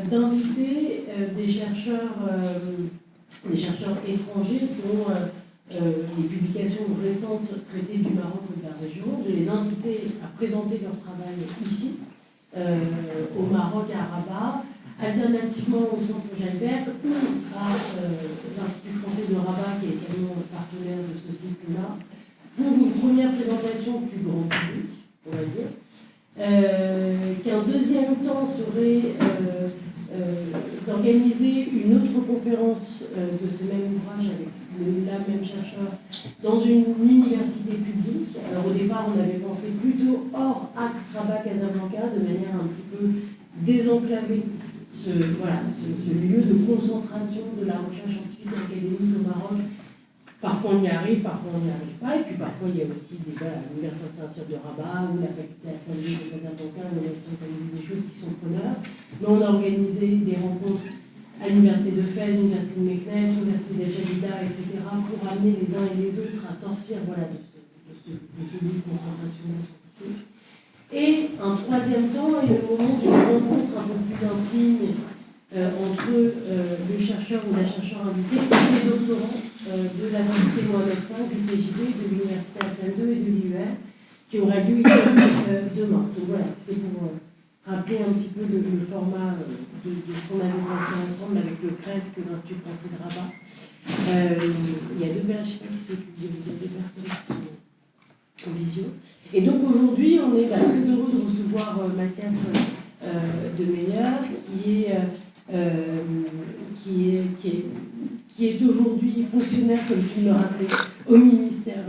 d'inviter des chercheurs étrangers dont les publications récentes traitées du Maroc ou de la région, de les inviter à présenter leur travail ici, au Maroc, à Rabat, alternativement au centre Jalbert ou à l'Institut français de Rabat, qui est également partenaire de ce cycle-là, pour une première présentation plus grand public, on va dire, qu'un deuxième temps serait d'organiser une autre conférence de ce même ouvrage avec la même chercheur dans une université publique. Alors au départ, on avait pensé plutôt hors axe Rabat-Casablanca, de manière un petit peu désenclaver ce lieu de concentration de la recherche scientifique et académique au Maroc. Parfois on y arrive, parfois on n'y arrive pas, et puis parfois il y a aussi des à l'Université internationale de Rabat ou la faculté à Saint-Louis de Casablanca, des choses qui sont preneurs. Mais on a organisé des rencontres à l'Université de Fès, l'Université de Meknès, l'Université d'El-Jadida, etc., pour amener les uns et les autres à sortir de ce lieu de concentration scientifique. Et un troisième temps est le moment d'une rencontre un peu plus intime entre le chercheur ou la chercheur invité et les doctorants de la faculté Mohamed V, du CJD, de l'Université Hassan II et de l'IUR, qui aura lieu demain. Donc voilà, c'était pour rappeler un petit peu le format de ce qu'on avait pensé ensemble avec le CRES que l'Institut français de Rabat. Il y a deux PHP qui s'occupent des personnes qui sont en visio. Et donc aujourd'hui, on est très heureux de recevoir Mathias de Meyer, qui est aujourd'hui fonctionnaire, comme tu me le rappelais, au ministère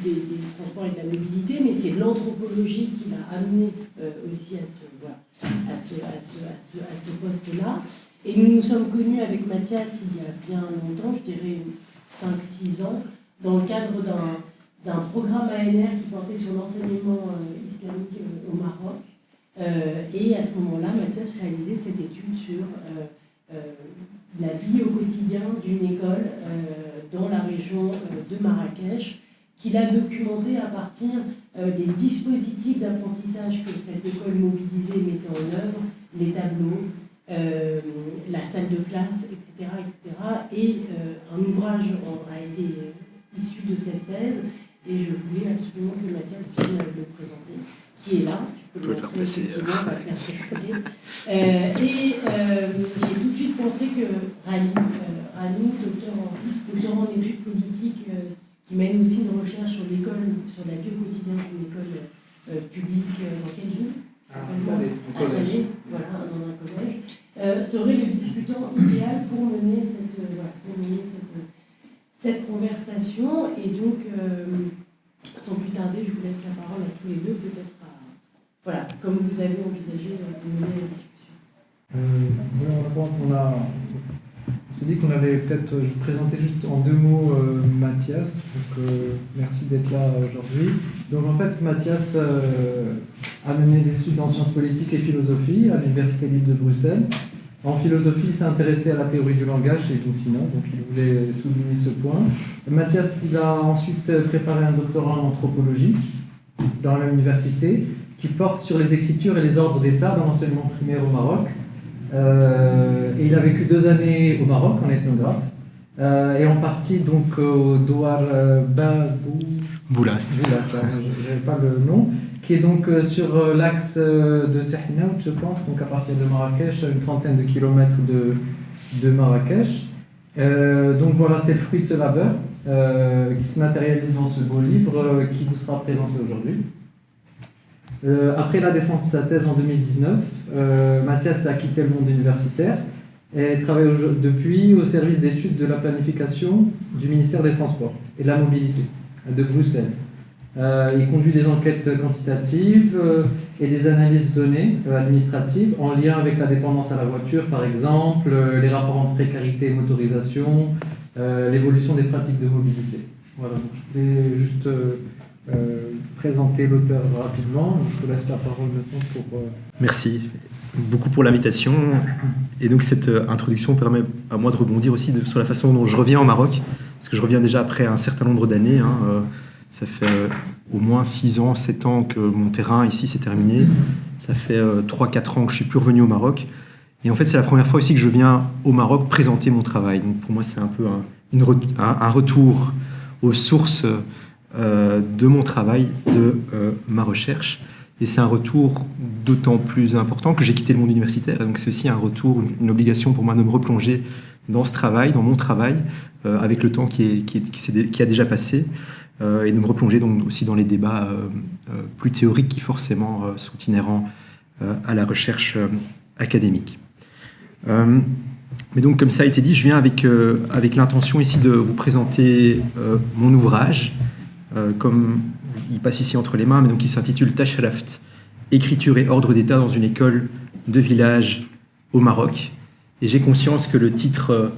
des Transports et de la Mobilité, mais c'est l'anthropologie qui l'a amené aussi à ce poste-là. Et nous nous sommes connus avec Mathias il y a bien longtemps, je dirais 5-6 ans, dans le cadre d'un programme ANR qui portait sur l'enseignement islamique au Maroc. Et à ce moment-là, Mathias réalisait cette étude sur la vie au quotidien d'une école dans la région de Marrakech, qu'il a documenté à partir des dispositifs d'apprentissage que cette école mobilisée mettait en œuvre, les tableaux, la salle de classe, etc. Et un ouvrage a été issu de cette thèse, et je voulais absolument que Mathias puisse le présenter, qui est là. Je peux le faire passer. J'ai tout de suite pensé que Rani, doctorant en études politiques, qui mène aussi une recherche sur l'école, sur la vie au quotidien d'une école publique, dans quelle ville ? À Salé, voilà, dans un collège, serait le discutant idéal pour mener cette conversation. Et donc, sans plus tarder, je vous laisse la parole à tous les deux, peut-être comme vous avez envisagé de mener la discussion. On s'est dit qu'on allait peut-être présenter juste en 2 mots Mathias. Donc, merci d'être là aujourd'hui. Donc en fait, Mathias a mené des études en sciences politiques et philosophie à l'Université libre de Bruxelles. En philosophie, il s'est intéressé à la théorie du langage chez Vincina, donc il voulait souligner ce point. Mathias, il a ensuite préparé un doctorat en anthropologie dans l'université qui porte sur les écritures et les ordres d'État dans l'enseignement primaire au Maroc. Et il a vécu 2 années au Maroc en ethnographe, et en partie donc au Douar Boulas, je n'avais pas le nom, qui est donc sur l'axe de Tahinaout, je pense, donc à partir de Marrakech, à une 30aine de kilomètres de Marrakech. Donc voilà, c'est le fruit de ce labeur qui se matérialise dans ce beau livre qui vous sera présenté aujourd'hui. Après la défense de sa thèse en 2019, Mathias a quitté le monde universitaire et travaille depuis au service d'études de la planification du ministère des Transports et de la Mobilité de Bruxelles. Il conduit des enquêtes quantitatives et des analyses de données administratives en lien avec la dépendance à la voiture, par exemple, les rapports entre précarité et motorisation, l'évolution des pratiques de mobilité. Voilà, donc je voulais juste présenter l'auteur rapidement. Je vous laisse la parole maintenant pour... Merci beaucoup pour l'invitation. Et donc cette introduction permet à moi de rebondir aussi sur la façon dont je reviens au Maroc, parce que je reviens déjà après un certain nombre d'années. Ça fait au moins 6 ans, 7 ans que mon terrain ici s'est terminé. Ça fait 3-4 ans que je suis plus revenu au Maroc. Et en fait, c'est la première fois aussi que je viens au Maroc présenter mon travail. Donc pour moi, c'est un peu un retour aux sources de mon travail, de ma recherche. Et c'est un retour d'autant plus important que j'ai quitté le monde universitaire. Et donc c'est aussi un retour, une obligation pour moi de me replonger dans ce travail, dans mon travail, avec le temps qui a déjà passé, et de me replonger donc aussi dans les débats plus théoriques qui forcément sont inhérents à la recherche académique. Mais donc, comme ça a été dit, je viens avec l'intention ici de vous présenter mon ouvrage, comme il passe ici entre les mains, mais donc il s'intitule Tachalaft, écriture et ordre d'État dans une école de village au Maroc. Et j'ai conscience que le titre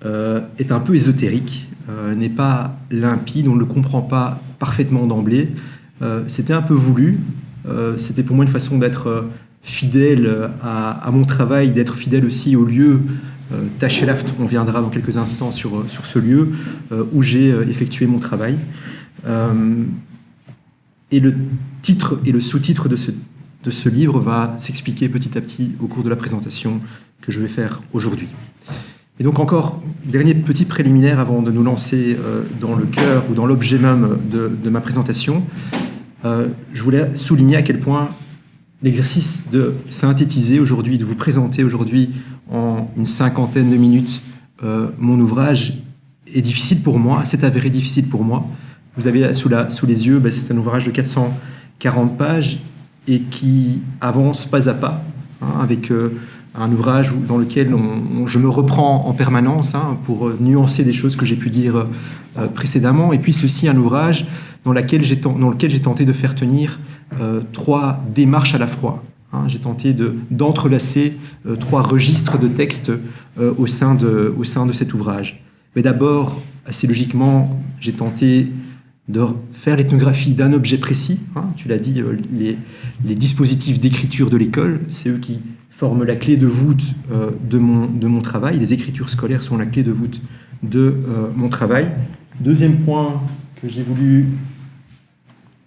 est un peu ésotérique, n'est pas limpide, on ne le comprend pas parfaitement d'emblée. C'était un peu voulu, c'était pour moi une façon d'être fidèle à mon travail, d'être fidèle aussi au lieu Tachelaft. On viendra dans quelques instants sur ce lieu où j'ai effectué mon travail. Et le titre et le sous-titre de ce livre va s'expliquer petit à petit au cours de la présentation que je vais faire aujourd'hui. Et donc encore, dernier petit préliminaire avant de nous lancer dans le cœur ou dans l'objet même de ma présentation. Je voulais souligner à quel point l'exercice de synthétiser aujourd'hui, de vous présenter aujourd'hui en une cinquantaine de minutes mon ouvrage est difficile pour moi, s'est avéré difficile pour moi. Vous avez sous les yeux, c'est un ouvrage de 440 pages et qui avance pas à pas, avec un ouvrage dans lequel je me reprends en permanence pour nuancer des choses que j'ai pu dire précédemment. Et puis c'est aussi un ouvrage dans lequel j'ai tenté de faire tenir 3 démarches à la fois. J'ai tenté d'entrelacer 3 registres de textes au sein de cet ouvrage. Mais d'abord, assez logiquement, j'ai tenté de faire l'ethnographie d'un objet précis. Tu l'as dit, les dispositifs d'écriture de l'école, c'est eux qui forment la clé de voûte de mon travail. Les écritures scolaires sont la clé de voûte de mon travail. Deuxième point que j'ai voulu...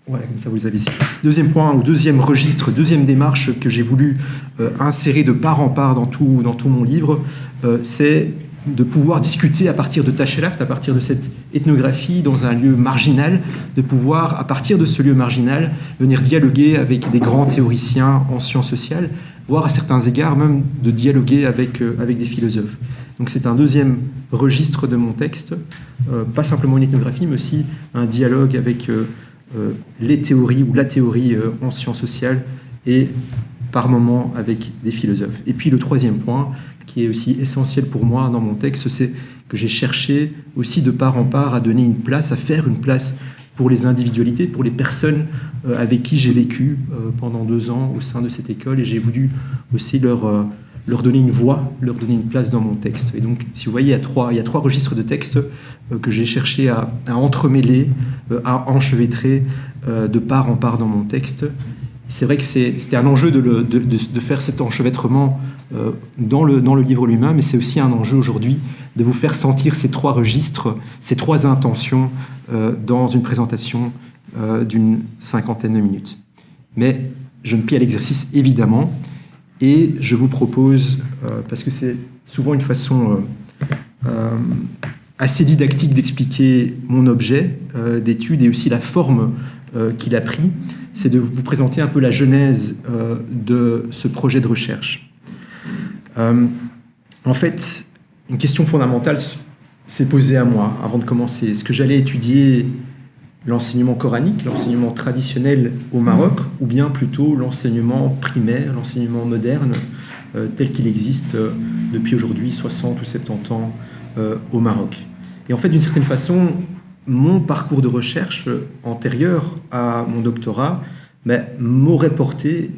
Ouais, comme ça vous les avez ici. Deuxième point, ou deuxième registre, deuxième démarche que j'ai voulu insérer de part en part dans tout mon livre, c'est de pouvoir discuter à partir de Tachelaft, à partir de cette ethnographie dans un lieu marginal, de pouvoir, à partir de ce lieu marginal, venir dialoguer avec des grands théoriciens en sciences sociales, voire à certains égards même de dialoguer avec des philosophes. Donc c'est un deuxième registre de mon texte, pas simplement une ethnographie, mais aussi un dialogue avec les théories ou la théorie en sciences sociales et par moments avec des philosophes. Et puis le troisième point, qui est aussi essentiel pour moi dans mon texte, c'est que j'ai cherché aussi de part en part à donner une place, à faire une place pour les individualités, pour les personnes avec qui j'ai vécu pendant 2 ans au sein de cette école, et j'ai voulu aussi leur donner une voix, leur donner une place dans mon texte. Et donc, si vous voyez, il y a 3 registres de textes que j'ai cherché à entremêler, à enchevêtrer de part en part dans mon texte. C'est vrai que c'était un enjeu de faire cet enchevêtrement dans le livre lui-même, mais c'est aussi un enjeu aujourd'hui de vous faire sentir ces 3 registres, ces 3 intentions dans une présentation d'une cinquantaine de minutes. Mais je me plie à l'exercice, évidemment, et je vous propose, parce que c'est souvent une façon assez didactique d'expliquer mon objet d'étude et aussi la forme qu'il a pris, c'est de vous présenter un peu la genèse de ce projet de recherche. En fait, une question fondamentale s'est posée à moi avant de commencer. Est-ce que j'allais étudier l'enseignement coranique, l'enseignement traditionnel au Maroc, ou bien plutôt l'enseignement primaire, l'enseignement moderne, tel qu'il existe depuis aujourd'hui 60 ou 70 ans au Maroc? Et en fait, d'une certaine façon, mon parcours de recherche antérieur à mon doctorat m'aurait porté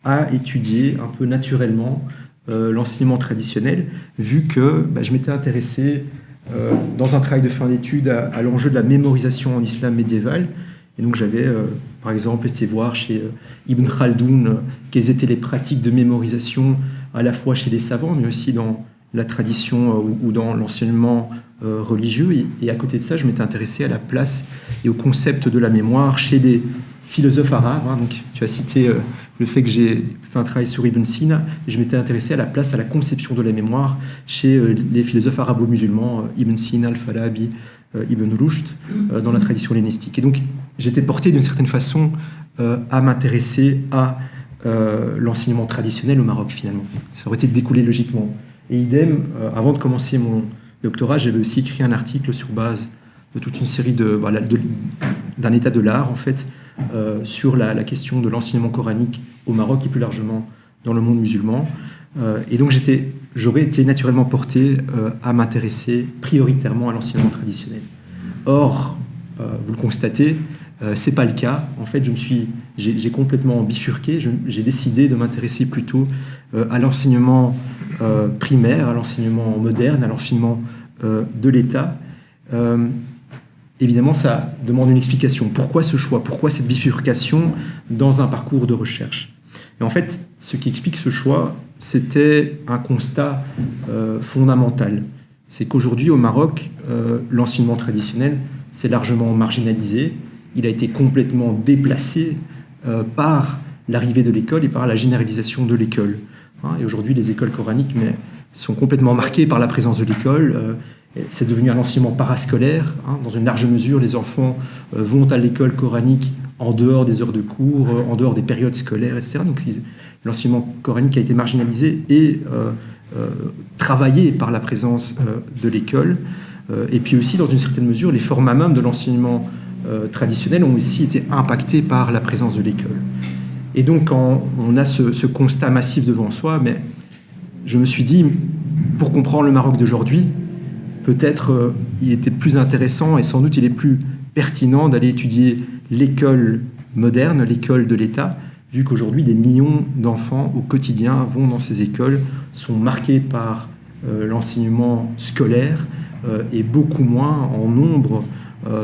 à étudier un peu naturellement l'enseignement traditionnel, vu que je m'étais intéressé dans un travail de fin d'études à l'enjeu de la mémorisation en islam médiéval. Et donc j'avais, par exemple, essayé de voir chez Ibn Khaldoun quelles étaient les pratiques de mémorisation à la fois chez les savants, mais aussi dans la tradition ou dans l'enseignement religieux. Et à côté de ça, je m'étais intéressé à la place et au concept de la mémoire chez les philosophes arabes. Donc tu as cité le fait que j'ai fait un travail sur Ibn Sina, et je m'étais intéressé à la place, à la conception de la mémoire chez les philosophes arabo-musulmans, Ibn Sina, Al-Farabi, Ibn Rushd, dans la tradition hellénistique. Et donc, j'étais porté d'une certaine façon à m'intéresser à l'enseignement traditionnel au Maroc, finalement. Ça aurait été découlé logiquement. Et idem, avant de commencer mon doctorat, j'avais aussi écrit un article sur base de toute une série d'un état de l'art, en fait, sur la question de l'enseignement coranique au Maroc et plus largement dans le monde musulman. Et donc j'aurais été naturellement porté à m'intéresser prioritairement à l'enseignement traditionnel. Or, vous le constatez, c'est pas le cas. En fait, j'ai complètement bifurqué. J'ai décidé de m'intéresser plutôt à l'enseignement primaire, à l'enseignement moderne, à l'enseignement de l'État. Évidemment, ça demande une explication. Pourquoi ce choix? Pourquoi cette bifurcation dans un parcours de recherche? Et en fait, ce qui explique ce choix, c'était un constat fondamental. C'est qu'aujourd'hui, au Maroc, l'enseignement traditionnel s'est largement marginalisé. Il a été complètement déplacé par l'arrivée de l'école et par la généralisation de l'école. Et aujourd'hui, les écoles coraniques sont complètement marquées par la présence de l'école. C'est devenu un enseignement parascolaire. Dans une large mesure, les enfants vont à l'école coranique en dehors des heures de cours, en dehors des périodes scolaires, etc. Donc l'enseignement coranique a été marginalisé et travaillé par la présence de l'école. Et puis aussi, dans une certaine mesure, les formats même de l'enseignement traditionnel ont aussi été impactés par la présence de l'école. Et donc, quand on a ce constat massif devant soi, mais je me suis dit, pour comprendre le Maroc d'aujourd'hui, peut-être il était plus intéressant et sans doute il est plus pertinent d'aller étudier l'école moderne, l'école de l'État, vu qu'aujourd'hui des millions d'enfants au quotidien vont dans ces écoles, sont marqués par l'enseignement scolaire et beaucoup moins en nombre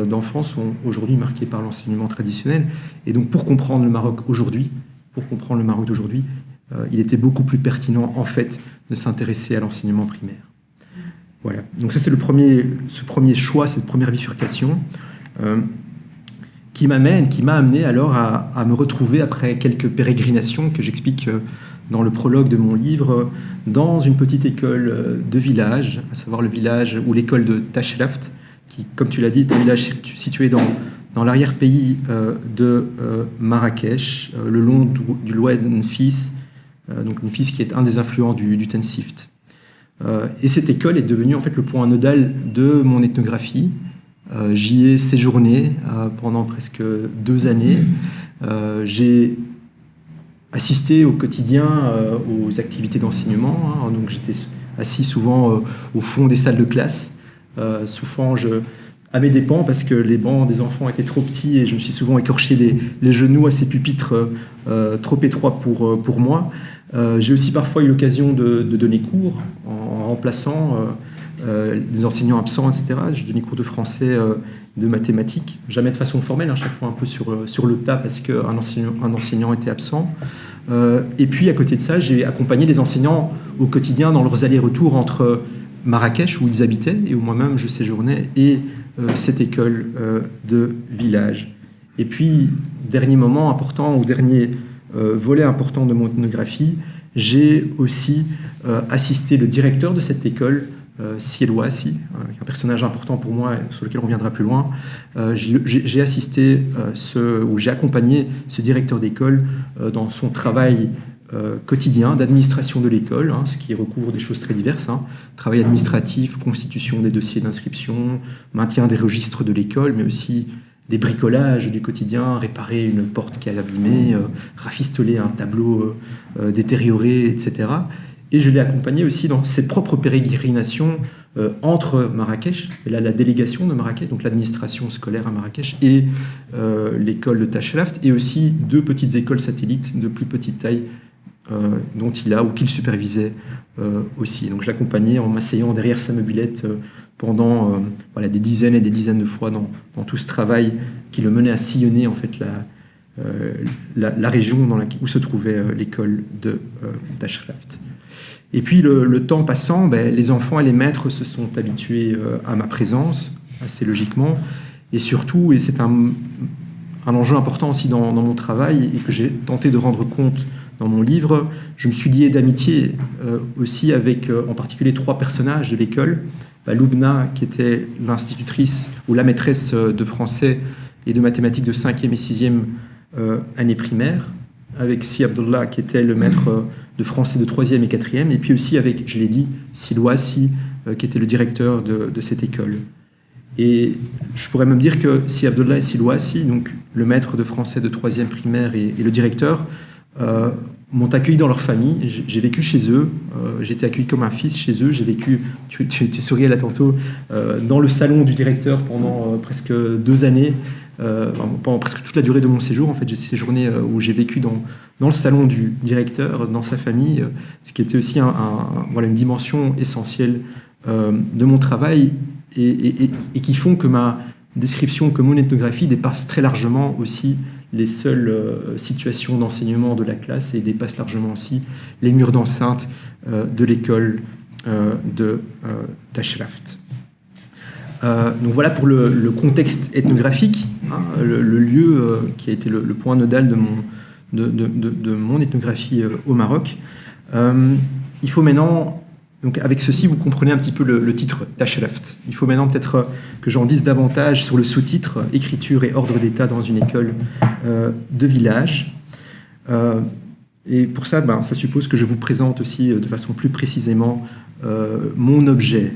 d'enfants sont aujourd'hui marqués par l'enseignement traditionnel. Et donc pour comprendre le Maroc d'aujourd'hui, il était beaucoup plus pertinent en fait de s'intéresser à l'enseignement primaire. Voilà. Donc ça c'est ce premier choix, cette première bifurcation qui m'a amené alors à me retrouver après quelques pérégrinations que j'explique dans le prologue de mon livre, dans une petite école de village, à savoir le village ou l'école de Tachraft, qui, comme tu l'as dit, est un village situé dans l'arrière-pays de Marrakech, le long du Loued Nfis, donc Nfis qui est un des influents du Tensift. Et cette école est devenue en fait le point nodal de mon ethnographie. J'y ai séjourné pendant presque 2 années. J'ai assisté au quotidien aux activités d'enseignement. Donc j'étais assis souvent au fond des salles de classe. Souvent à mes dépens parce que les bancs des enfants étaient trop petits et je me suis souvent écorché les genoux à ces pupitres trop étroits pour moi. J'ai aussi parfois eu l'occasion de donner cours en remplaçant des enseignants absents, etc. Je donnais cours de français, de mathématiques, jamais de façon formelle, chaque fois un peu sur le tas parce qu'un enseignant était absent. Et puis à côté de ça, j'ai accompagné les enseignants au quotidien dans leurs allers-retours entre Marrakech, où ils habitaient et où moi-même je séjournais, et cette école de village. Et puis, dernier moment important, ou dernier volet important de mon ethnographie, j'ai aussi assisté le directeur de cette école, Siel Ouassi, un personnage important pour moi, sur lequel on reviendra plus loin. J'ai assisté, j'ai accompagné ce directeur d'école dans son travail quotidien d'administration de l'école, ce qui recouvre des choses très diverses, travail administratif, constitution des dossiers d'inscription, maintien des registres de l'école, mais aussi des bricolages du quotidien, réparer une porte qui est abîmée, rafistoler un tableau détérioré, etc. Et je l'ai accompagné aussi dans ses propres pérégrinations entre Marrakech, et là la délégation de Marrakech, donc l'administration scolaire à Marrakech, et l'école de Tachraft, et aussi 2 petites écoles satellites de plus petite taille qu'il supervisait aussi. Donc je l'accompagnais en m'asseyant derrière sa mobilette pendant des dizaines et des dizaines de fois dans tout ce travail qui le menait à sillonner en fait la région où se trouvait l'école de Tachraft. Et puis le temps passant, les enfants et les maîtres se sont habitués à ma présence, assez logiquement, et surtout, et c'est un un enjeu important aussi dans mon travail et que j'ai tenté de rendre compte dans mon livre. Je me suis lié d'amitié aussi avec en particulier 3 personnages de l'école. Loubna, qui était l'institutrice ou la maîtresse de français et de mathématiques de 5e et 6e année primaire, avec Si Abdullah, qui était le maître de français de 3e et 4e, et puis aussi avec, je l'ai dit, Silouassi, qui était le directeur de cette école. Et je pourrais même dire que Si Abdullah et Silouassi, donc le maître de français de 3e primaire et le directeur, m'ont accueilli dans leur famille. J'ai vécu chez eux, j'ai été accueilli comme un fils chez eux. J'ai vécu, tu souriais là tantôt, dans le salon du directeur pendant presque 2 années, pendant presque toute la durée de mon séjour. En fait, j'ai séjourné où j'ai vécu dans le salon du directeur, dans sa famille, ce qui était aussi voilà, une dimension essentielle de mon travail et qui font que ma description, que mon ethnographie dépasse très largement aussi les seules situations d'enseignement de la classe et dépasse largement aussi les murs d'enceinte de l'école de Tashraft. Donc voilà pour le contexte ethnographique, hein, le lieu qui a été le point nodal de mon ethnographie au Maroc. Il faut maintenant, donc avec ceci vous comprenez un petit peu le titre Tashraft. Il faut maintenant peut-être que j'en dise davantage sur le sous-titre Écriture et ordre d'État dans une école de village. Et pour ça, ça suppose que je vous présente aussi de façon plus précisément mon objet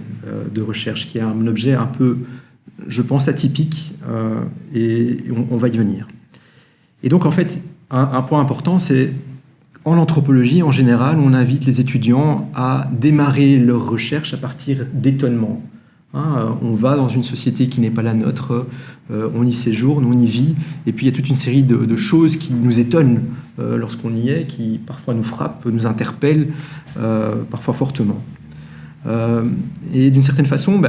de recherche, qui est un objet un peu, je pense, atypique, et on va y venir. Et donc, en fait, un point important, c'est en anthropologie, en général, on invite les étudiants à démarrer leur recherche à partir d'étonnements. On va dans une société qui n'est pas la nôtre, on y séjourne, on y vit, et puis il y a toute une série de choses qui nous étonnent lorsqu'on y est, qui parfois nous frappent, nous interpellent, parfois fortement. Et d'une certaine façon,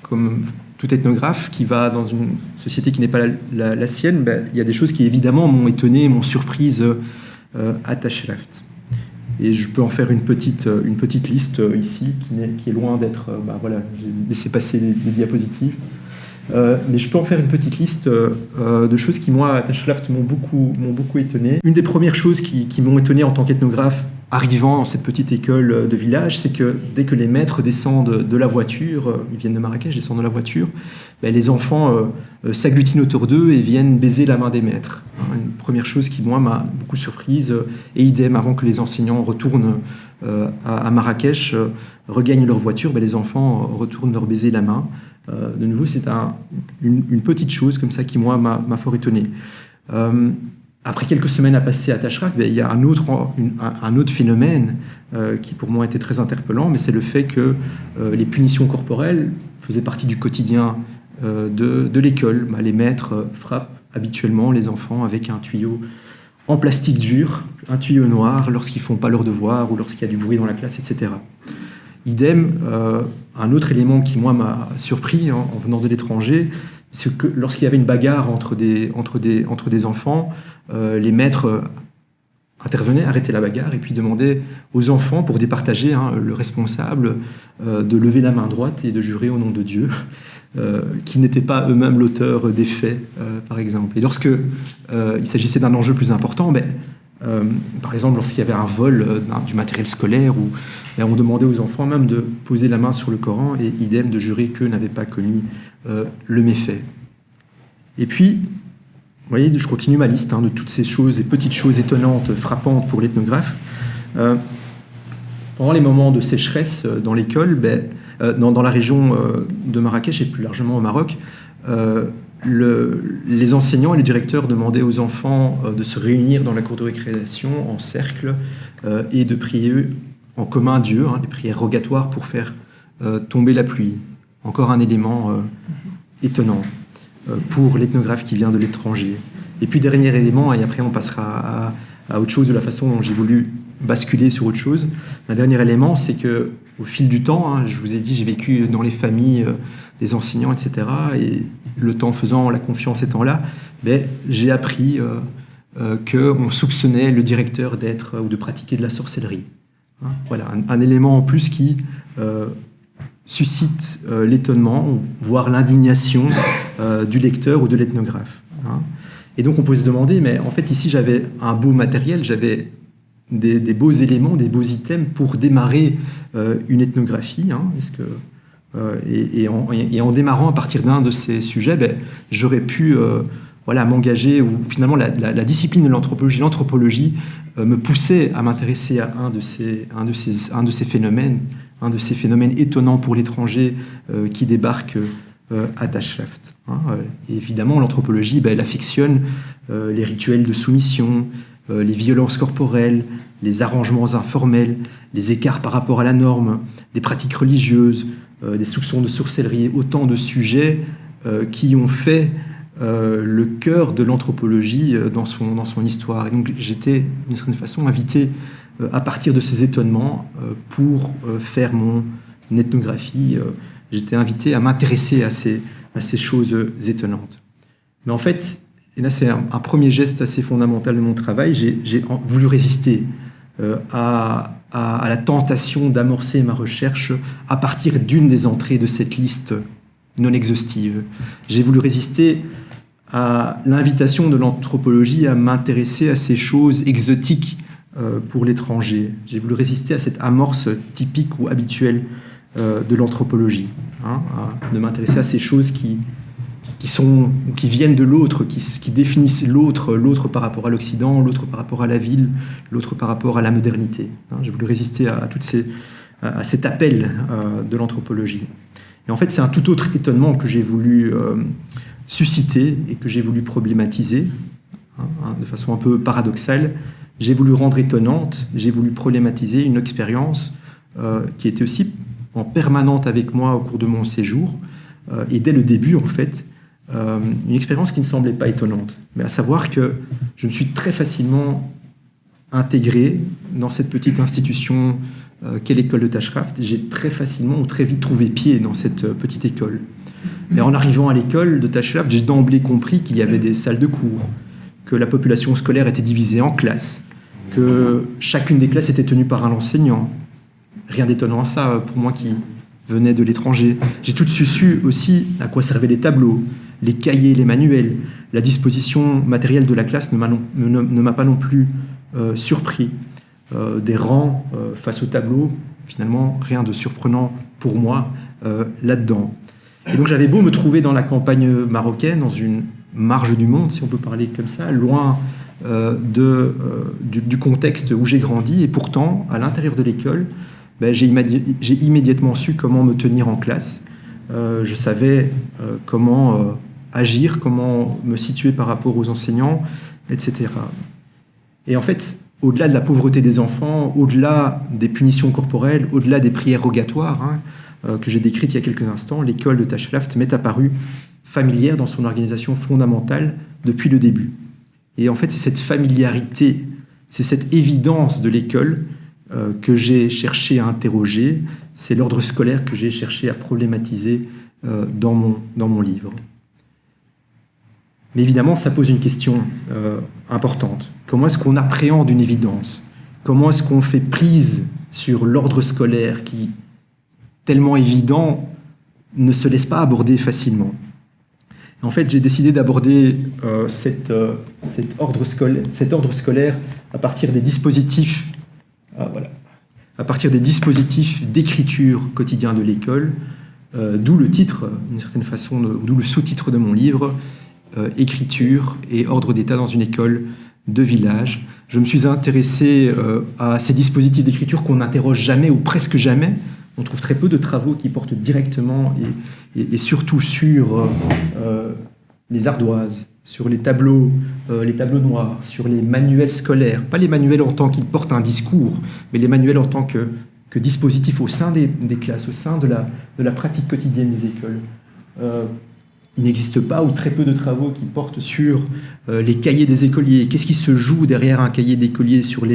comme tout ethnographe qui va dans une société qui n'est pas la sienne, il y a des choses qui évidemment m'ont étonné, m'ont surprise à Tashraft. Et je peux en faire une petite liste ici, qui est loin d'être... voilà, j'ai laissé passer les diapositives. Mais je peux en faire une petite liste de choses qui, moi, à Tashraft, m'ont beaucoup étonné. Une des premières choses qui m'ont étonné en tant qu'ethnographe, arrivant dans cette petite école de village, c'est que dès que les maîtres descendent de la voiture, ils viennent de Marrakech, descendent de la voiture, les enfants s'agglutinent autour d'eux et viennent baiser la main des maîtres. Une première chose qui, moi, m'a beaucoup surprise. Et idem, avant que les enseignants retournent à Marrakech, regagnent leur voiture, les enfants retournent leur baiser la main. De nouveau, c'est une petite chose comme ça qui, moi, m'a fort étonné. Après quelques semaines à passer à Tashraft, il y a un autre phénomène qui pour moi était très interpellant, mais c'est le fait que les punitions corporelles faisaient partie du quotidien de l'école. Les maîtres frappent habituellement les enfants avec un tuyau en plastique dur, un tuyau noir, lorsqu'ils ne font pas leur devoir ou lorsqu'il y a du bruit dans la classe, etc. Idem, un autre élément qui moi m'a surpris en venant de l'étranger, c'est que lorsqu'il y avait une bagarre entre des enfants, les maîtres intervenaient, arrêtaient la bagarre et puis demandaient aux enfants, pour départager le responsable, de lever la main droite et de jurer au nom de Dieu qu'ils n'étaient pas eux-mêmes l'auteur des faits, par exemple. Et lorsque il s'agissait d'un enjeu plus important, par exemple, lorsqu'il y avait un vol du matériel scolaire, on demandait aux enfants même de poser la main sur le Coran et idem de jurer qu'eux n'avaient pas commis le méfait. Et puis, vous voyez, je continue ma liste de toutes ces choses, et petites choses étonnantes, frappantes pour l'ethnographe. Pendant les moments de sécheresse dans l'école, dans la région de Marrakech et plus largement au Maroc, les enseignants et les directeurs demandaient aux enfants de se réunir dans la cour de récréation en cercle et de prier en commun Dieu, des prières rogatoires pour faire tomber la pluie. Encore un élément étonnant pour l'ethnographe qui vient de l'étranger. Et puis dernier élément, et après on passera à autre chose de la façon dont j'ai voulu basculer sur autre chose. Un dernier élément, c'est que au fil du temps, je vous ai dit, j'ai vécu dans les familles des enseignants, etc. Et le temps faisant, la confiance étant là, j'ai appris qu'on soupçonnait le directeur d'être ou de pratiquer de la sorcellerie. Voilà, un élément en plus qui suscite l'étonnement, voire l'indignation du lecteur ou de l'ethnographe. Et donc on peut se demander, mais en fait ici j'avais un beau matériel, j'avais des beaux éléments, des beaux items pour démarrer une ethnographie. Est-ce que, et en démarrant à partir d'un de ces sujets, j'aurais pu m'engager, ou finalement la discipline de l'anthropologie me poussait à m'intéresser à un de ces phénomènes étonnants pour l'étranger qui débarque à Tashraft. Et évidemment, l'anthropologie, elle affectionne les rituels de soumission, les violences corporelles, les arrangements informels, les écarts par rapport à la norme, des pratiques religieuses, des soupçons de sorcellerie, autant de sujets qui ont fait le cœur de l'anthropologie dans son histoire. Et donc j'étais d'une certaine façon invité à partir de ces étonnements pour faire mon ethnographie. J'étais invité à m'intéresser à ces choses étonnantes. Mais en fait, et là c'est un premier geste assez fondamental de mon travail, j'ai voulu résister à la tentation d'amorcer ma recherche à partir d'une des entrées de cette liste non exhaustive. J'ai voulu résister à l'invitation de l'anthropologie à m'intéresser à ces choses exotiques pour l'étranger. J'ai voulu résister à cette amorce typique ou habituelle de l'anthropologie, de m'intéresser à ces choses qui viennent de l'autre, qui définissent l'autre par rapport à l'Occident, l'autre par rapport à la ville, l'autre par rapport à la modernité. J'ai voulu résister à cet appel de l'anthropologie. Et en fait, c'est un tout autre étonnement que j'ai voulu susciter et que j'ai voulu problématiser, de façon un peu paradoxale. J'ai voulu rendre étonnante, j'ai voulu problématiser une expérience qui était aussi en permanente avec moi au cours de mon séjour, et dès le début, en fait, une expérience qui ne semblait pas étonnante, mais à savoir que je me suis très facilement intégré dans cette petite institution qu'est l'école de Tashraft. J'ai très facilement ou très vite trouvé pied dans cette petite école. Et en arrivant à l'école de Tashraft, j'ai d'emblée compris qu'il y avait des salles de cours, que la population scolaire était divisée en classes, que chacune des classes était tenue par un enseignant. Rien d'étonnant à ça pour moi qui venais de l'étranger. J'ai tout de suite su aussi à quoi servaient les tableaux, les cahiers, les manuels. La disposition matérielle de la classe ne m'a pas non plus surpris. Des rangs face aux tableaux, finalement, rien de surprenant pour moi là-dedans. Et donc j'avais beau me trouver dans la campagne marocaine, dans une marge du monde, si on peut parler comme ça, loin du contexte où j'ai grandi, et pourtant, à l'intérieur de l'école, j'ai immédiatement su comment me tenir en classe. Je savais comment agir, comment me situer par rapport aux enseignants, etc. Et en fait, au-delà de la pauvreté des enfants, au-delà des punitions corporelles, au-delà des prières rogatoires que j'ai décrites il y a quelques instants, l'école de Tashraft m'est apparue familière dans son organisation fondamentale depuis le début. Et en fait, c'est cette familiarité, c'est cette évidence de l'école que j'ai cherché à interroger, c'est l'ordre scolaire que j'ai cherché à problématiser dans mon livre. Mais évidemment, ça pose une question importante. Comment est-ce qu'on appréhende une évidence ? Comment est-ce qu'on fait prise sur l'ordre scolaire qui, tellement évident, ne se laisse pas aborder facilement ? En fait, j'ai décidé d'aborder cet ordre scolaire à partir des dispositifs d'écriture quotidien de l'école, d'où le titre, d'une certaine façon, d'où le sous-titre de mon livre, écriture et ordre d'état dans une école de village. Je me suis intéressé à ces dispositifs d'écriture qu'on n'interroge jamais ou presque jamais. On trouve très peu de travaux qui portent directement et surtout sur les ardoises, sur les tableaux noirs, sur les manuels scolaires. Pas les manuels en tant qu'ils portent un discours, mais les manuels en tant que dispositifs au sein des classes, au sein de la pratique quotidienne des écoles. Il n'existe pas ou très peu de travaux qui portent sur les cahiers des écoliers. Qu'est-ce qui se joue derrière un cahier d'écolier, sur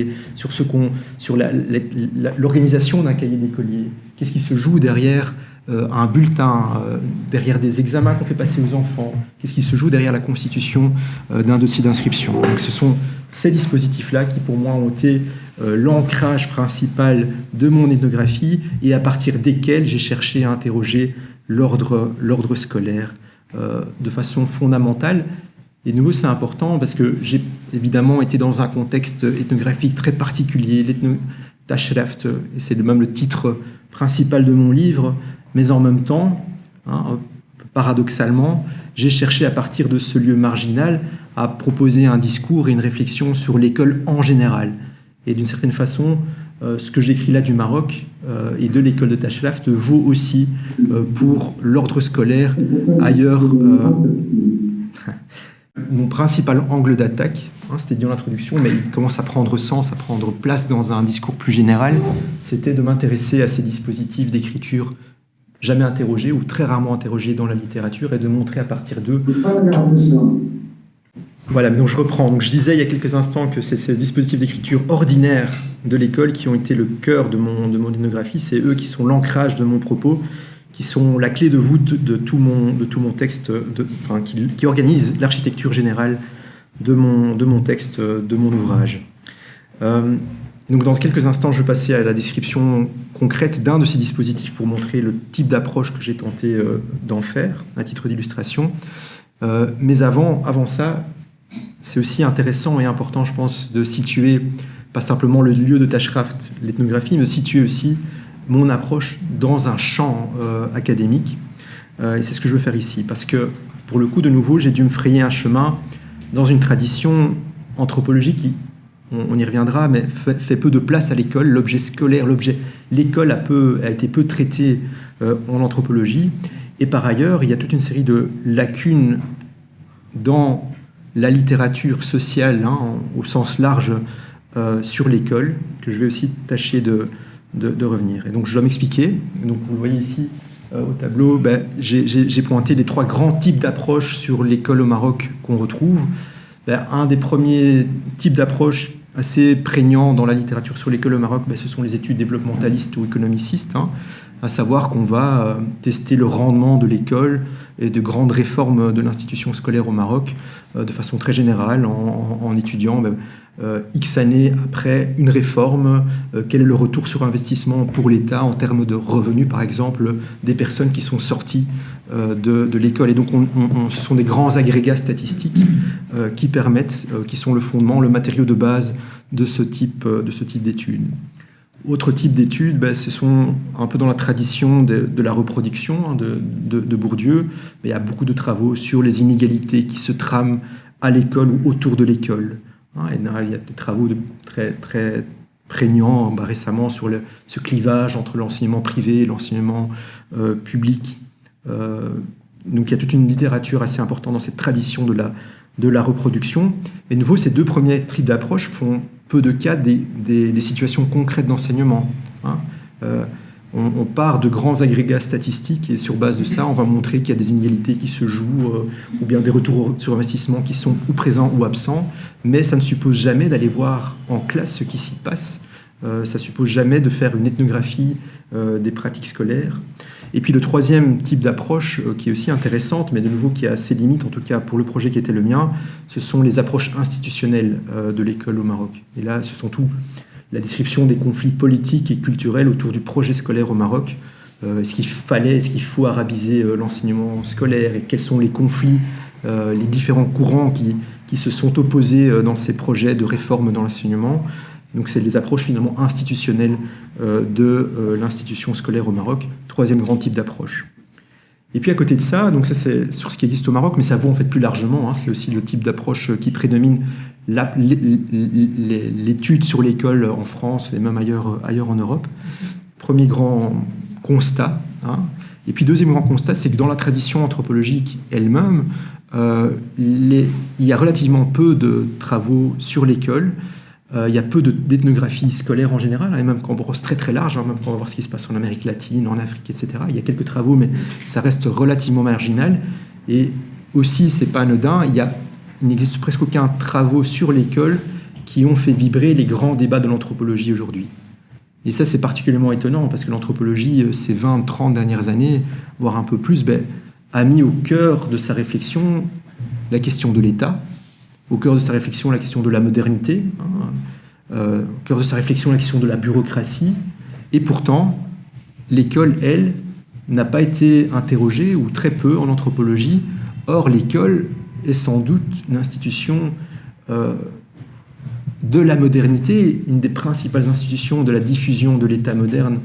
l'organisation d'un cahier d'écolier? Qu'est-ce qui se joue derrière un bulletin, derrière des examens qu'on fait passer aux enfants? Qu'est-ce qui se joue derrière la constitution d'un dossier d'inscription? Donc, ce sont ces dispositifs-là qui, pour moi, ont été l'ancrage principal de mon ethnographie et à partir desquels j'ai cherché à interroger l'ordre scolaire de façon fondamentale Et de nouveau, c'est important parce que j'ai évidemment été dans un contexte ethnographique très particulier, l'ethno-tashraft, et c'est même le titre principal de mon livre, mais en même temps, paradoxalement, j'ai cherché à partir de ce lieu marginal à proposer un discours et une réflexion sur l'école en général. Et d'une certaine façon, ce que j'écris là du Maroc et de l'école de Tashraft vaut aussi pour l'ordre scolaire ailleurs. Mon principal angle d'attaque, c'était dit dans l'introduction, mais il commence à prendre sens, à prendre place dans un discours plus général, c'était de m'intéresser à ces dispositifs d'écriture jamais interrogés ou très rarement interrogés dans la littérature et de montrer à partir d'eux. Voilà, donc je reprends. Donc je disais il y a quelques instants que c'est ces dispositifs d'écriture ordinaires de l'école qui ont été le cœur de mon ethnographie, c'est eux qui sont l'ancrage de mon propos, qui sont la clé de voûte de tout mon texte, qui organise l'architecture générale de mon texte, de mon ouvrage. Donc dans quelques instants, je vais passer à la description concrète d'un de ces dispositifs pour montrer le type d'approche que j'ai tenté d'en faire, à titre d'illustration. Mais avant ça, c'est aussi intéressant et important, je pense, de situer, pas simplement le lieu de Tashraft, l'ethnographie, mais de situer aussi mon approche dans un champ académique. Et c'est ce que je veux faire ici, parce que, pour le coup, de nouveau, j'ai dû me frayer un chemin dans une tradition anthropologique qui, on y reviendra, mais fait peu de place à l'école. L'objet scolaire, l'école a été peu traitée en anthropologie. Et par ailleurs, il y a toute une série de lacunes dans la littérature sociale, au sens large, sur l'école, que je vais aussi tâcher de revenir. Et donc, je dois m'expliquer. Donc, vous le voyez ici au tableau, j'ai pointé les 3 grands types d'approches sur l'école au Maroc qu'on retrouve. Un des premiers types d'approches assez prégnants dans la littérature sur l'école au Maroc, ce sont les études développementalistes ou économicistes, à savoir qu'on va tester le rendement de l'école et de grandes réformes de l'institution scolaire au Maroc de façon très générale, en étudiant X années après une réforme, quel est le retour sur investissement pour l'État en termes de revenus, par exemple, des personnes qui sont sorties de l'école. Et donc, ce sont des grands agrégats statistiques qui permettent, qui sont le fondement, le matériau de base de ce type d'études. Autre type d'études, ce sont un peu dans la tradition de la reproduction de Bourdieu. Mais il y a beaucoup de travaux sur les inégalités qui se trament à l'école ou autour de l'école. Et il y a des travaux très, très prégnants récemment sur ce clivage entre l'enseignement privé et l'enseignement public. Donc il y a toute une littérature assez importante dans cette tradition de la reproduction. Et de nouveau, ces 2 premiers types d'approches font peu de cas des situations concrètes d'enseignement. On part de grands agrégats statistiques et sur base de ça, on va montrer qu'il y a des inégalités qui se jouent ou bien des retours sur investissement qui sont ou présents ou absents, mais ça ne suppose jamais d'aller voir en classe ce qui s'y passe. Ça suppose jamais de faire une ethnographie des pratiques scolaires. Et puis le 3e type d'approche qui est aussi intéressante, mais de nouveau qui a ses limites, en tout cas pour le projet qui était le mien, ce sont les approches institutionnelles de l'école au Maroc. Et là, ce sont tout la description des conflits politiques et culturels autour du projet scolaire au Maroc. Est-ce qu'il faut arabiser l'enseignement scolaire et quels sont les conflits, les différents courants qui se sont opposés dans ces projets de réforme dans l'enseignement. Donc c'est les approches finalement institutionnelles de l'institution scolaire au Maroc, 3e grand type d'approche. Et puis à côté de ça, donc ça c'est sur ce qui existe au Maroc, mais ça vaut en fait plus largement, c'est aussi le type d'approche qui prédomine l'étude sur l'école en France et même ailleurs en Europe. Premier grand constat. Et puis 2e grand constat, c'est que dans la tradition anthropologique elle-même, il y a relativement peu de travaux sur l'école. Il y a peu d'ethnographie scolaire en général, et même quand on brosse très très large, même quand on va voir ce qui se passe en Amérique latine, en Afrique, etc. Il y a quelques travaux, mais ça reste relativement marginal. Et aussi, c'est pas anodin, il n'existe presque aucun travaux sur l'école qui ont fait vibrer les grands débats de l'anthropologie aujourd'hui. Et ça, c'est particulièrement étonnant, parce que l'anthropologie, ces 20-30 dernières années, voire un peu plus, a mis au cœur de sa réflexion la question de l'État, au cœur de sa réflexion la question de la modernité, au cœur de sa réflexion la question de la bureaucratie, et pourtant, l'école, elle, n'a pas été interrogée, ou très peu, en anthropologie. Or, l'école est sans doute une institution de la modernité, une des principales institutions de la diffusion de l'État moderne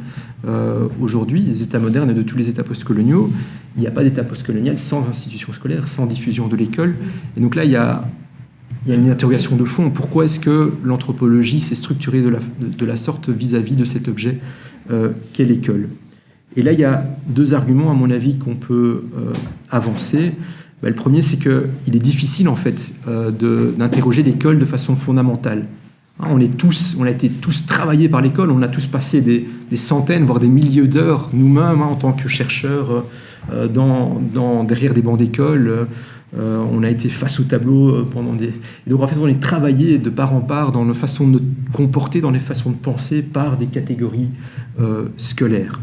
aujourd'hui, des États modernes et de tous les États postcoloniaux. Il n'y a pas d'État postcolonial sans institution scolaire, sans diffusion de l'école. Et donc là, il y a une interrogation de fond. Pourquoi est-ce que l'anthropologie s'est structurée de la sorte vis-à-vis de cet objet qu'est l'école? Et là, il y a deux arguments, à mon avis, qu'on peut avancer. Le premier, c'est qu'il est difficile, en fait, d'interroger l'école de façon fondamentale. On a été tous travaillés par l'école, on a tous passé des centaines, voire des milliers d'heures, nous-mêmes, en tant que chercheurs, derrière des bancs d'école. On a été face au tableau pendant des... Et donc, en fait, on est travaillé de part en part dans nos façons de nous comporter, dans les façons de penser par des catégories scolaires.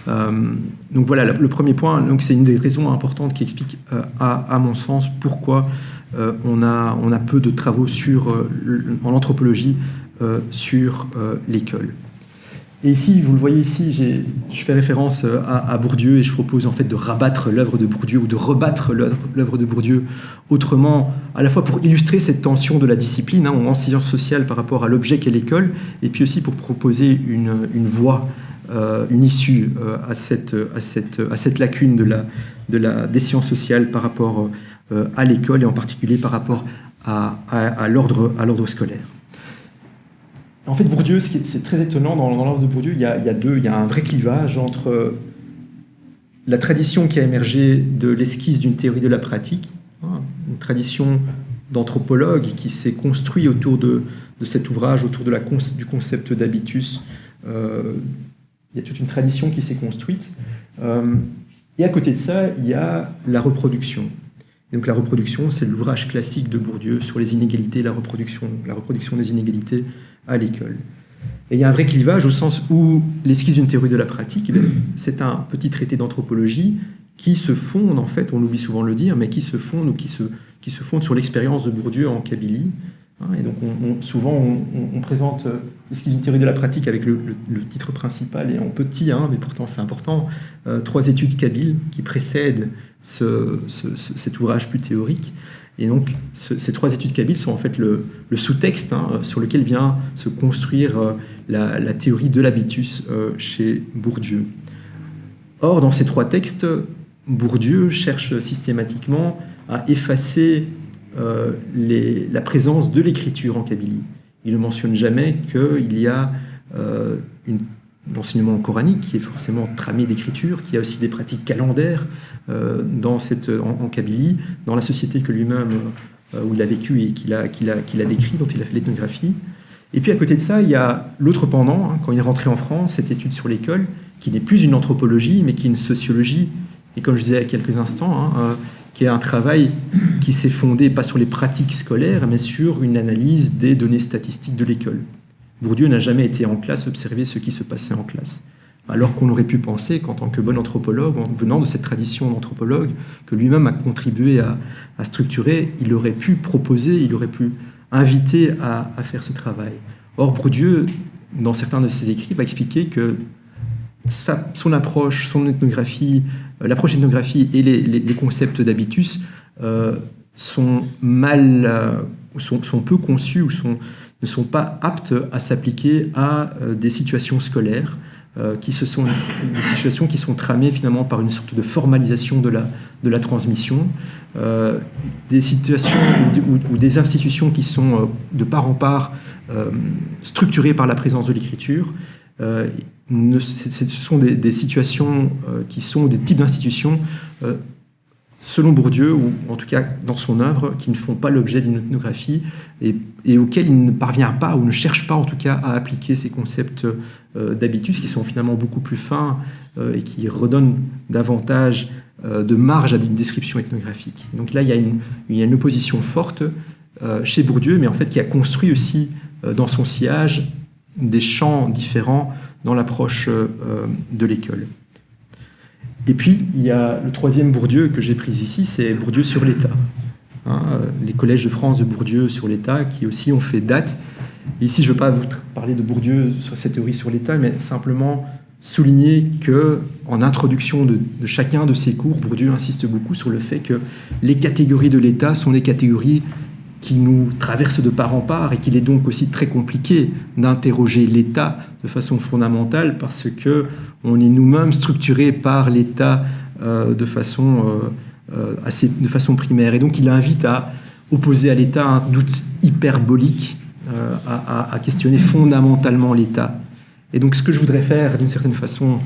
Donc voilà, le premier point, donc c'est une des raisons importantes qui explique, à mon sens, pourquoi on a peu de travaux en anthropologie sur l'école. Et ici, vous le voyez ici, je fais référence à Bourdieu et je propose en fait de rabattre l'œuvre de Bourdieu ou de rebattre l'œuvre de Bourdieu autrement, à la fois pour illustrer cette tension de la discipline en sciences sociales par rapport à l'objet qu'est l'école, et puis aussi pour proposer une voie, une issue à cette lacune des sciences sociales par rapport à l'école et en particulier par rapport à l'ordre scolaire. En fait, Bourdieu, c'est très étonnant, dans l'œuvre de Bourdieu, il y a un vrai clivage entre la tradition qui a émergé de l'esquisse d'une théorie de la pratique, une tradition d'anthropologue qui s'est construite autour de cet ouvrage, autour du concept d'habitus. Il y a toute une tradition qui s'est construite. Et à côté de ça, il y a la reproduction. Et donc la reproduction, c'est l'ouvrage classique de Bourdieu sur les inégalités, la reproduction des inégalités à l'école. Et il y a un vrai clivage au sens où l'esquisse d'une théorie de la pratique, c'est un petit traité d'anthropologie qui se fonde, en fait, on oublie souvent de le dire, mais qui se fonde sur l'expérience de Bourdieu en Kabylie. Et donc souvent on présente l'esquisse d'une théorie de la pratique avec le titre principal et en petit, mais pourtant c'est important, 3 études kabyles qui précèdent cet ouvrage plus théorique. Et donc, ces 3 études kabyles sont en fait le sous-texte sur lequel vient se construire la théorie de l'habitus chez Bourdieu. Or, dans ces 3 textes, Bourdieu cherche systématiquement à effacer la présence de l'écriture en Kabylie. Il ne mentionne jamais qu'il y a l'enseignement coranique qui est forcément tramé d'écriture, qu'il y a aussi des pratiques calendaires en Kabylie, dans la société que lui-même, où il a vécu et qu'il a décrit, dont il a fait l'ethnographie. Et puis à côté de ça, il y a l'autre pendant, quand il est rentré en France, cette étude sur l'école, qui n'est plus une anthropologie, mais qui est une sociologie, et comme je disais il y a quelques instants, qui est un travail qui s'est fondé pas sur les pratiques scolaires, mais sur une analyse des données statistiques de l'école. Bourdieu n'a jamais été en classe observer ce qui se passait en classe. Alors qu'on aurait pu penser qu'en tant que bon anthropologue, en venant de cette tradition d'anthropologue, que lui-même a contribué à structurer, il aurait pu proposer, il aurait pu inviter à faire ce travail. Or, Bourdieu, dans certains de ses écrits, va expliquer que son approche, son ethnographie, l'approche ethnographie et les concepts d'habitus sont peu conçus ou ne sont pas aptes à s'appliquer à des situations scolaires, qui sont des situations qui sont tramées finalement par une sorte de formalisation de la transmission, des situations ou des institutions qui sont de part en part structurées par la présence de l'écriture. Ce sont des situations qui sont des types d'institutions, selon Bourdieu, ou en tout cas dans son œuvre, qui ne font pas l'objet d'une ethnographie et auxquelles il ne parvient pas ou ne cherche pas en tout cas à appliquer ces concepts d'habitus qui sont finalement beaucoup plus fins et qui redonnent davantage de marge à une description ethnographique. Donc là, il y a une opposition forte chez Bourdieu, mais en fait qui a construit aussi dans son sillage des champs différents dans l'approche de l'école. Et puis, il y a le 3e Bourdieu que j'ai pris ici, c'est Bourdieu sur l'État. Les collèges de France de Bourdieu sur l'État, qui aussi ont fait date. Et ici, je ne veux pas vous parler de Bourdieu sur cette théorie sur l'État, mais simplement souligner que, en introduction de chacun de ces cours, Bourdieu insiste beaucoup sur le fait que les catégories de l'État sont les catégories qui nous traversent de part en part et qu'il est donc aussi très compliqué d'interroger l'État de façon fondamentale parce que on est nous-mêmes structurés par l'État de façon primaire. Et donc il invite à opposer à l'État un doute hyperbolique, à questionner fondamentalement l'État. Et donc ce que je voudrais faire d'une certaine façon,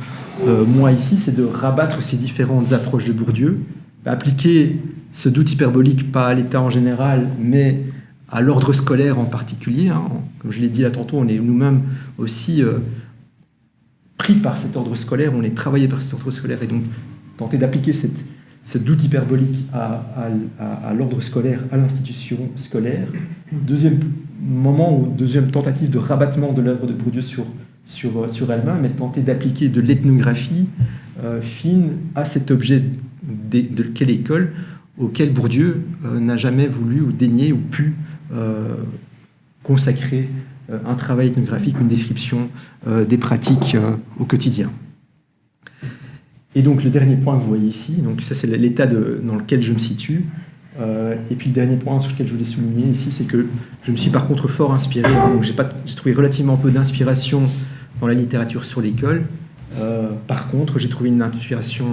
moi ici, c'est de rabattre ces différentes approches de Bourdieu, appliquer ce doute hyperbolique pas à l'État en général, mais à l'ordre scolaire en particulier. Comme je l'ai dit là tantôt, on est nous-mêmes aussi pris par cet ordre scolaire, on est travaillé par cet ordre scolaire, et donc tenter d'appliquer ce doute hyperbolique à l'ordre scolaire, à l'institution scolaire. Deuxième moment, ou deuxième tentative de rabattement de l'œuvre de Bourdieu sur elle-même, mais tenter d'appliquer de l'ethnographie fine à cet objet de quelle école auquel Bourdieu n'a jamais voulu ou daigné ou pu consacrer un travail ethnographique, une description des pratiques au quotidien. Et donc le dernier point que vous voyez ici, donc ça c'est l'état dans lequel je me situe. Et puis le dernier point sur lequel je voulais souligner ici, c'est que je me suis par contre fort inspiré. Donc j'ai trouvé relativement peu d'inspiration dans la littérature sur l'école. Par contre, j'ai trouvé une inspiration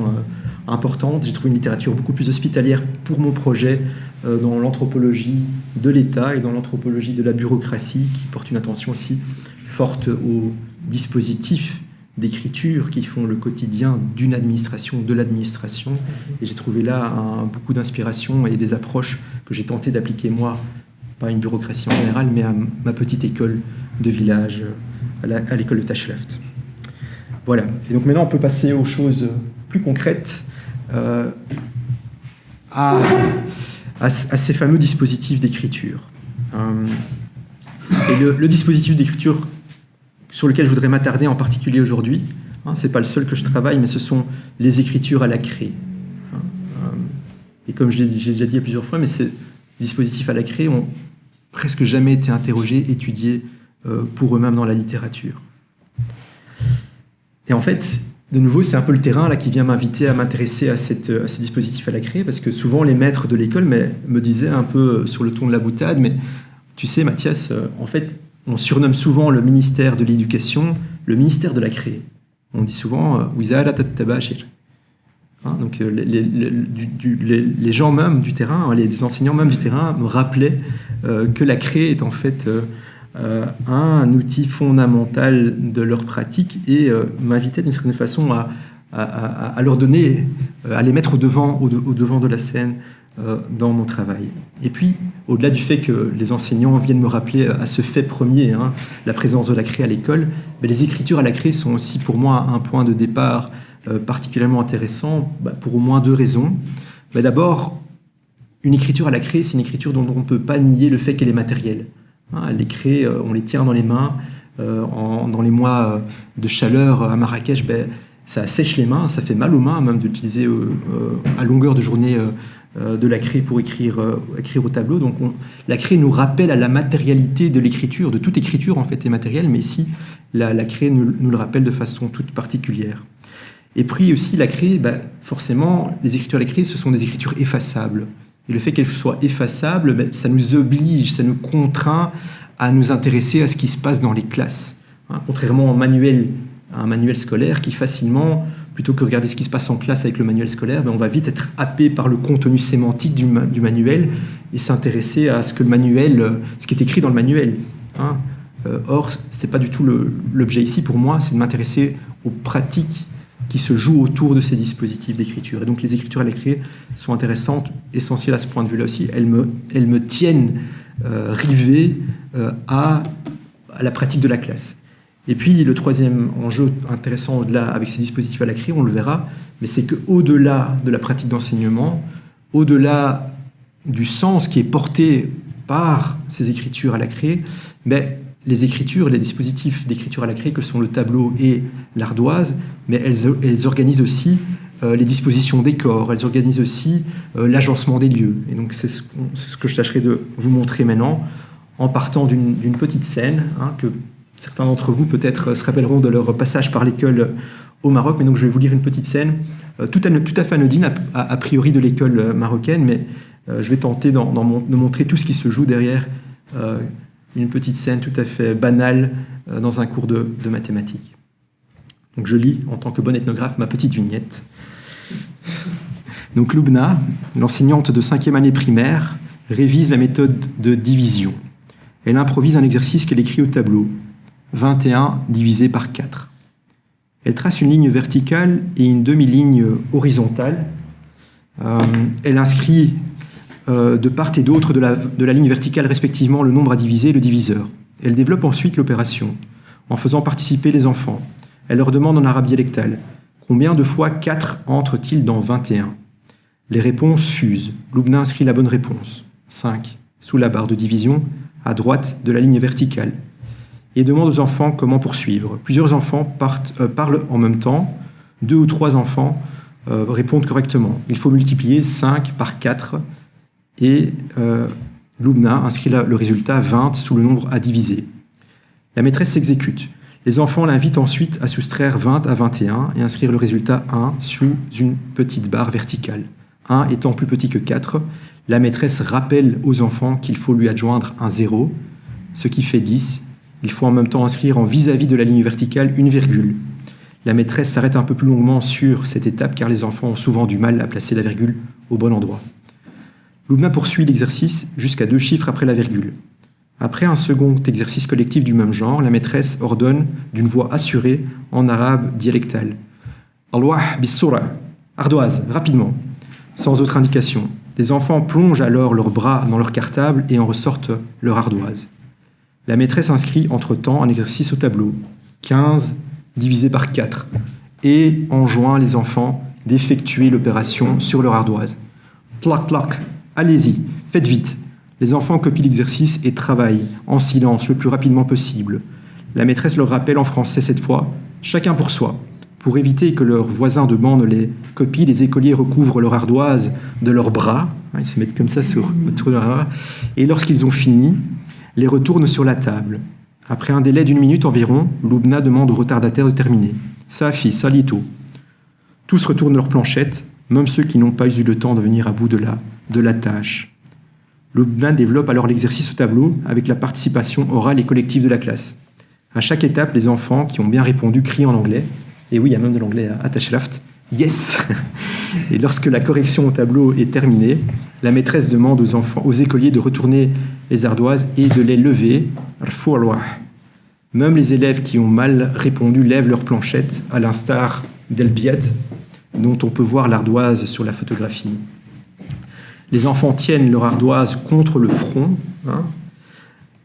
importante. J'ai trouvé une littérature beaucoup plus hospitalière pour mon projet dans l'anthropologie de l'État et dans l'anthropologie de la bureaucratie, qui porte une attention aussi forte aux dispositifs d'écriture qui font le quotidien d'une administration, de l'administration. Et j'ai trouvé là beaucoup d'inspiration et des approches que j'ai tenté d'appliquer moi, pas à une bureaucratie en général, mais à ma petite école de village, à l'école de Tachleft. Voilà. Et donc maintenant, on peut passer aux choses plus concrètes, à ces fameux dispositifs d'écriture. Et le dispositif d'écriture sur lequel je voudrais m'attarder en particulier aujourd'hui, ce n'est pas le seul que je travaille, mais ce sont les écritures à la craie. Et comme j'ai déjà dit plusieurs fois, mais ces dispositifs à la craie ont presque jamais été interrogés, étudiés pour eux-mêmes dans la littérature. Et en fait, de nouveau, c'est un peu le terrain là qui vient m'inviter à m'intéresser à ces dispositifs à la craie, parce que souvent les maîtres de l'école me disaient un peu sur le ton de la boutade, mais tu sais Mathias, en fait, on surnomme souvent le ministère de l'Éducation le ministère de la craie. On dit souvent Wizara tat-tabashir. Donc les gens même du terrain, les enseignants même du terrain me rappelaient que la craie est en fait un outil fondamental de leur pratique et m'invitaient d'une certaine façon à leur donner, à les mettre au devant de la scène dans mon travail. Et puis, au-delà du fait que les enseignants viennent me rappeler à ce fait premier, la présence de la craie à l'école, mais les écritures à la craie sont aussi pour moi un point de départ particulièrement intéressant, pour au moins deux raisons. D'abord, une écriture à la craie, c'est une écriture dont on ne peut pas nier le fait qu'elle est matérielle. Les craies, on les tient dans les mains. Dans les mois de chaleur à Marrakech, ça sèche les mains, ça fait mal aux mains même d'utiliser à longueur de journée de la craie pour écrire au tableau. Donc la craie nous rappelle à la matérialité de l'écriture, de toute écriture en fait est matérielle, mais ici la craie nous le rappelle de façon toute particulière. Et puis aussi la craie, forcément les écritures à la craie ce sont des écritures effaçables. Et le fait qu'elles soient effaçables, ça nous oblige, ça nous contraint à nous intéresser à ce qui se passe dans les classes. Contrairement à un manuel scolaire qui facilement, plutôt que regarder ce qui se passe en classe avec le manuel scolaire, on va vite être happé par le contenu sémantique du manuel et s'intéresser à ce que le manuel, ce qui est écrit dans le manuel. Or, c'est pas du tout l'objet ici pour moi, c'est de m'intéresser aux pratiques qui se jouent autour de ces dispositifs d'écriture. Et donc les écritures à la craie sont intéressantes, essentielles à ce point de vue-là aussi. Elles me tiennent rivé à la pratique de la classe. Et puis le troisième enjeu intéressant au-delà avec ces dispositifs à la craie, on le verra, mais c'est qu'au-delà de la pratique d'enseignement, au-delà du sens qui est porté par ces écritures à la craie, les écritures, les dispositifs d'écriture à la craie que sont le tableau et l'ardoise, mais elles organisent aussi les dispositions des corps, elles organisent aussi l'agencement des lieux. Et donc c'est ce que je tâcherai de vous montrer maintenant, en partant d'une petite scène que certains d'entre vous peut-être se rappelleront de leur passage par l'école au Maroc, mais donc je vais vous lire une petite scène tout à fait anodine a priori de l'école marocaine, mais je vais tenter de montrer tout ce qui se joue derrière une petite scène tout à fait banale dans un cours de mathématiques. Donc je lis en tant que bon ethnographe ma petite vignette. Donc Loubna, l'enseignante de 5e année primaire, révise la méthode de division. Elle improvise un exercice qu'elle écrit au tableau. 21 divisé par 4. Elle trace une ligne verticale et une demi-ligne horizontale. Elle inscrit de part et d'autre de la ligne verticale respectivement le nombre à diviser et le diviseur. Elle développe ensuite l'opération en faisant participer les enfants. Elle leur demande en arabe dialectal « Combien de fois 4 entre-t-il dans 21 ?» Les réponses fusent. Loubna inscrit la bonne réponse. 5, sous la barre de division, à droite de la ligne verticale, et demande aux enfants comment poursuivre. Plusieurs enfants parlent en même temps. 2 ou 3 enfants répondent correctement. Il faut multiplier 5 par 4 et Loubna inscrit le résultat 20 sous le nombre à diviser. La maîtresse s'exécute. Les enfants l'invitent ensuite à soustraire 20 à 21 et inscrire le résultat 1 sous une petite barre verticale. 1 étant plus petit que 4, la maîtresse rappelle aux enfants qu'il faut lui adjoindre un 0, ce qui fait 10. Il faut en même temps inscrire en vis-à-vis de la ligne verticale une virgule. La maîtresse s'arrête un peu plus longuement sur cette étape car les enfants ont souvent du mal à placer la virgule au bon endroit. Loubna poursuit l'exercice jusqu'à 2 chiffres après la virgule. Après un second exercice collectif du même genre, la maîtresse ordonne d'une voix assurée en arabe dialectal. Alwah bis-soura, ardoise, rapidement, sans autre indication. Les enfants plongent alors leurs bras dans leur cartable et en ressortent leur ardoise. La maîtresse inscrit entre-temps un exercice au tableau, 15 divisé par 4, et enjoint les enfants d'effectuer l'opération sur leur ardoise. Tlac, tlac, allez-y, faites vite. Les enfants copient l'exercice et travaillent en silence le plus rapidement possible. La maîtresse leur rappelle en français cette fois, chacun pour soi. Pour éviter que leurs voisins de banc ne les copient, les écoliers recouvrent leur ardoise de leurs bras, ils se mettent comme ça autour de leur bras, et lorsqu'ils ont fini, les retournent sur la table. Après un délai d'1 minute environ, Loubna demande aux retardataires de terminer. Safi, salito. Tous retournent leur planchette, même ceux qui n'ont pas eu le temps de venir à bout de la tâche. Loubna développe alors l'exercice au tableau avec la participation orale et collective de la classe. À chaque étape, les enfants qui ont bien répondu crient en anglais. Et oui, il y a même de l'anglais à Tashraft. Yes. Et lorsque la correction au tableau est terminée, la maîtresse demande aux écoliers de retourner les ardoises et de les lever. Même les élèves qui ont mal répondu lèvent leur planchette, à l'instar d'Elbiad, dont on peut voir l'ardoise sur la photographie. Les enfants tiennent leur ardoise contre le front.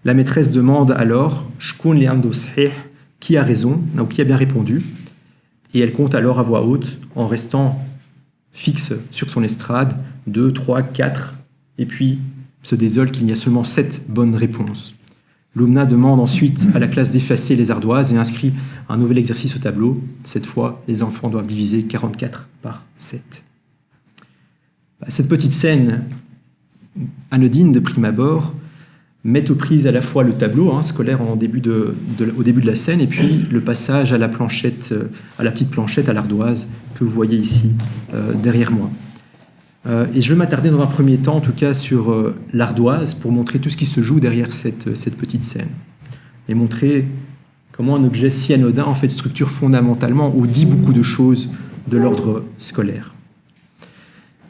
La maîtresse demande alors qui a raison, ou qui a bien répondu. Et elle compte alors à voix haute, en restant fixe sur son estrade, 2, 3, 4, et puis se désole qu'il n'y a seulement 7 bonnes réponses. Loubna demande ensuite à la classe d'effacer les ardoises et inscrit un nouvel exercice au tableau. Cette fois, les enfants doivent diviser 44 par 7. Cette petite scène anodine de prime abord met aux prises à la fois le tableau scolaire au début de la scène et puis le passage à la planchette, à la petite planchette, à l'ardoise que vous voyez ici derrière moi. Et je vais m'attarder dans un premier temps, en tout cas, sur l'ardoise pour montrer tout ce qui se joue derrière cette petite scène et montrer comment un objet si anodin en fait structure fondamentalement ou dit beaucoup de choses de l'ordre scolaire.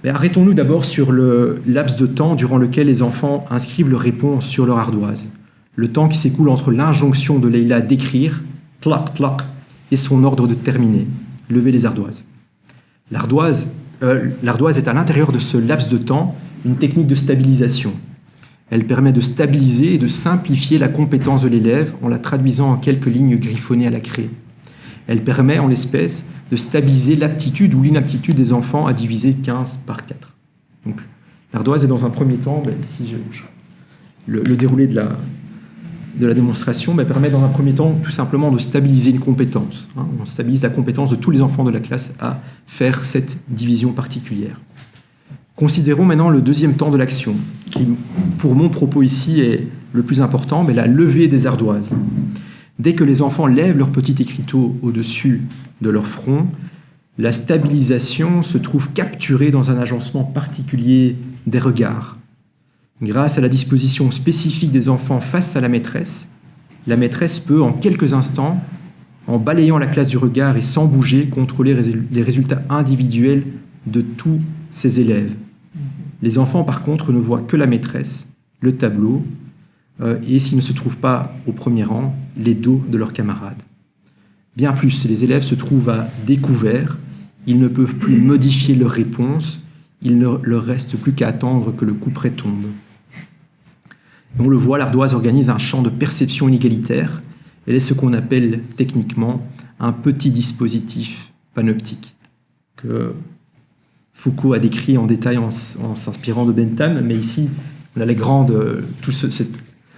Mais arrêtons-nous d'abord sur le laps de temps durant lequel les enfants inscrivent leurs réponses sur leur ardoise. Le temps qui s'écoule entre l'injonction de Leïla d'écrire, tlac, tlac, et son ordre de terminer, lever les ardoises. L'ardoise est à l'intérieur de ce laps de temps une technique de stabilisation. Elle permet de stabiliser et de simplifier la compétence de l'élève en la traduisant en quelques lignes griffonnées à la craie. Elle permet, en l'espèce, de stabiliser l'aptitude ou l'inaptitude des enfants à diviser 15 par 4. Donc, l'ardoise est dans un premier temps, le déroulé de la démonstration permet dans un premier temps tout simplement de stabiliser une compétence. On stabilise la compétence de tous les enfants de la classe à faire cette division particulière. Considérons maintenant le deuxième temps de l'action, qui, pour mon propos ici, est le plus important, mais la levée des ardoises. Dès que les enfants lèvent leur petit écriteau au-dessus de leur front, la stabilisation se trouve capturée dans un agencement particulier des regards. Grâce à la disposition spécifique des enfants face à la maîtresse peut, en quelques instants, en balayant la classe du regard et sans bouger, contrôler les résultats individuels de tous ses élèves. Les enfants, par contre, ne voient que la maîtresse, le tableau, et s'ils ne se trouvent pas au premier rang, les dos de leurs camarades. Bien plus, les élèves se trouvent à découvert, ils ne peuvent plus modifier leurs réponses, il ne leur reste plus qu'à attendre que le couperet tombe. Et on le voit, l'ardoise organise un champ de perception inégalitaire. Elle est ce qu'on appelle techniquement un petit dispositif panoptique, que Foucault a décrit en détail en s'inspirant de Bentham, mais ici, on a tout cet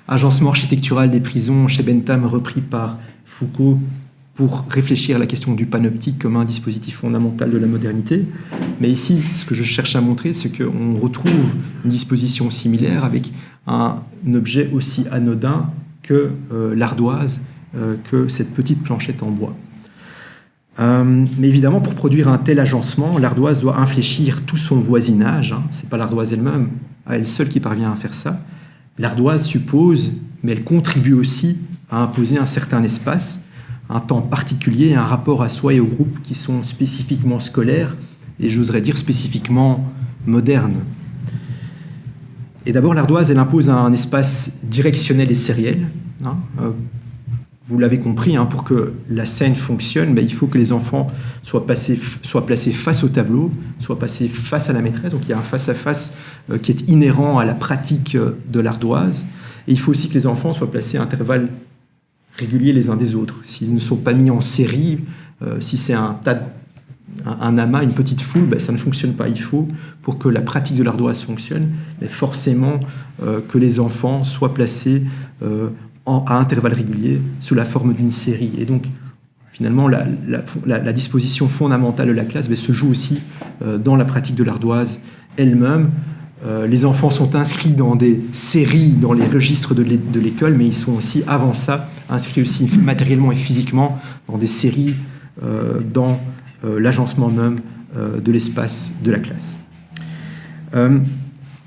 agencement architectural des prisons chez Bentham repris par Foucault pour réfléchir à la question du panoptique comme un dispositif fondamental de la modernité. Mais ici, ce que je cherche à montrer, c'est qu'on retrouve une disposition similaire avec un objet aussi anodin que l'ardoise, que cette petite planchette en bois. Mais évidemment, pour produire un tel agencement, l'ardoise doit infléchir tout son voisinage. Ce n'est pas l'ardoise elle-même, à elle seule qui parvient à faire ça. L'ardoise suppose, mais elle contribue aussi à imposer un certain espace, un temps particulier, un rapport à soi et au groupe qui sont spécifiquement scolaires et j'oserais dire spécifiquement modernes. Et d'abord, l'ardoise, elle impose un espace directionnel et sériel. Vous l'avez compris, pour que la scène fonctionne, il faut que les enfants soient placés face au tableau, soient placés face à la maîtresse. Donc il y a un face-à-face qui est inhérent à la pratique de l'ardoise. Et il faut aussi que les enfants soient placés à intervalles réguliers les uns des autres. S'ils ne sont pas mis en série, si c'est un amas, une petite foule, ça ne fonctionne pas. Il faut, pour que la pratique de l'ardoise fonctionne, forcément que les enfants soient placés à intervalles réguliers sous la forme d'une série. Et donc, finalement, la disposition fondamentale de la classe se joue aussi dans la pratique de l'ardoise elle-même. Les enfants sont inscrits dans des séries dans les registres de l'école, mais ils sont aussi, avant ça, inscrits aussi matériellement et physiquement dans des séries dans l'agencement même de l'espace de la classe.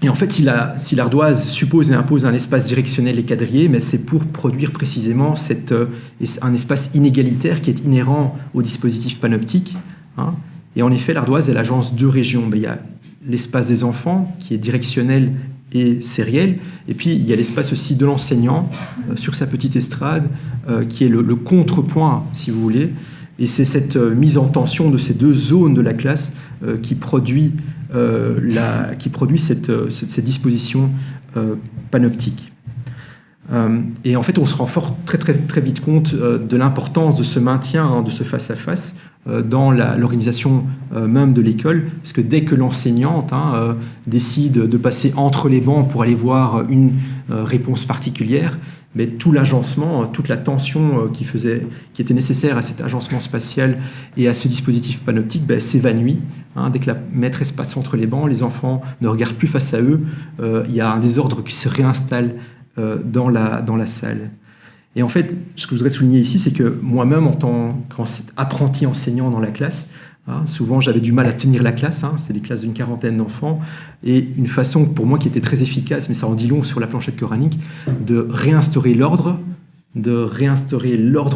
Et en fait, si l'ardoise suppose et impose un espace directionnel et quadrillé, mais c'est pour produire précisément un espace inégalitaire qui est inhérent au dispositif panoptique. Et en effet, l'ardoise, elle agence deux régions. Il y a l'espace des enfants, qui est directionnel et sériel, et puis il y a l'espace aussi de l'enseignant, sur sa petite estrade, qui est le contrepoint, si vous voulez. Et c'est cette mise en tension de ces deux zones de la classe qui produit cette disposition panoptique. Et en fait, on se rend très, très, très vite compte de l'importance de ce maintien, de ce face-à-face, dans l'organisation même de l'école, parce que dès que l'enseignante décide de passer entre les bancs pour aller voir une réponse particulière, mais tout l'agencement, toute la tension qui était nécessaire à cet agencement spatial et à ce dispositif panoptique s'évanouit. Dès que la maîtresse passe entre les bancs, les enfants ne regardent plus face à eux, il y a un désordre qui se réinstalle dans la salle. Et en fait, ce que je voudrais souligner ici, c'est que moi-même, en tant qu'apprenti enseignant dans la classe, souvent j'avais du mal à tenir la classe, c'est des classes d'une 40aine d'enfants, et une façon pour moi qui était très efficace, mais ça en dit long sur la planchette coranique, de réinstaurer l'ordre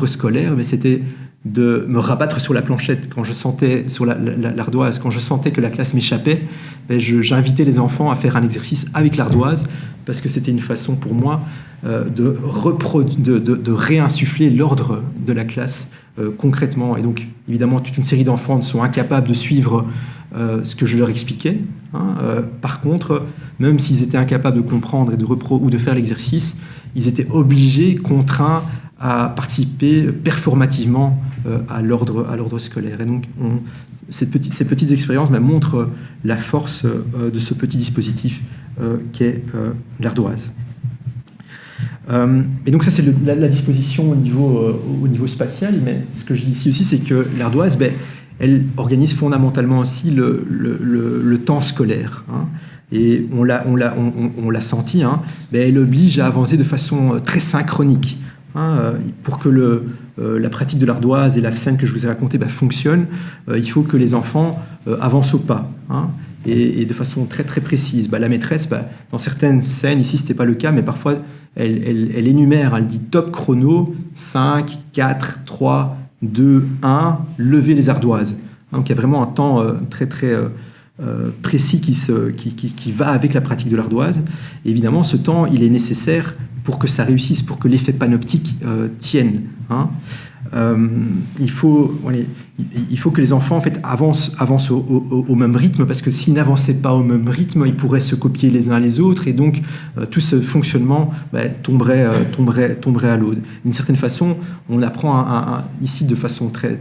scolaire, mais c'était de me rabattre sur la planchette quand je sentais, sur l'ardoise, quand je sentais que la classe m'échappait, j'invitais les enfants à faire un exercice avec l'ardoise, parce que c'était une façon pour moi de réinsuffler l'ordre de la classe concrètement. Et donc, évidemment, toute une série d'enfants sont incapables de suivre ce que je leur expliquais. Par contre, même s'ils étaient incapables de comprendre ou de faire l'exercice, ils étaient obligés, contraints à participer performativement à l'ordre scolaire. Et donc, ces petites expériences montrent la force de ce petit dispositif qu'est l'ardoise. Et donc ça, c'est la disposition au niveau spatial, mais ce que je dis ici aussi, c'est que l'ardoise, elle organise fondamentalement aussi le temps scolaire. Et on l'a senti, elle oblige à avancer de façon très synchronique. Pour que la pratique de l'ardoise et la scène que je vous ai racontée fonctionne, il faut que les enfants avancent au pas, et de façon très très précise. La maîtresse, dans certaines scènes, ici c'était pas le cas, mais parfois elle énumère, elle dit top chrono, 5, 4, 3, 2, 1, levez les ardoises. Donc il y a vraiment un temps très très précis qui va avec la pratique de l'ardoise. Et évidemment, ce temps, il est nécessaire pour que ça réussisse, pour que l'effet panoptique tienne. Il faut que les enfants en fait, avancent au même rythme, parce que s'ils n'avançaient pas au même rythme, ils pourraient se copier les uns les autres, et donc tout ce fonctionnement tomberait à l'eau. D'une certaine façon, on apprend ici de façon très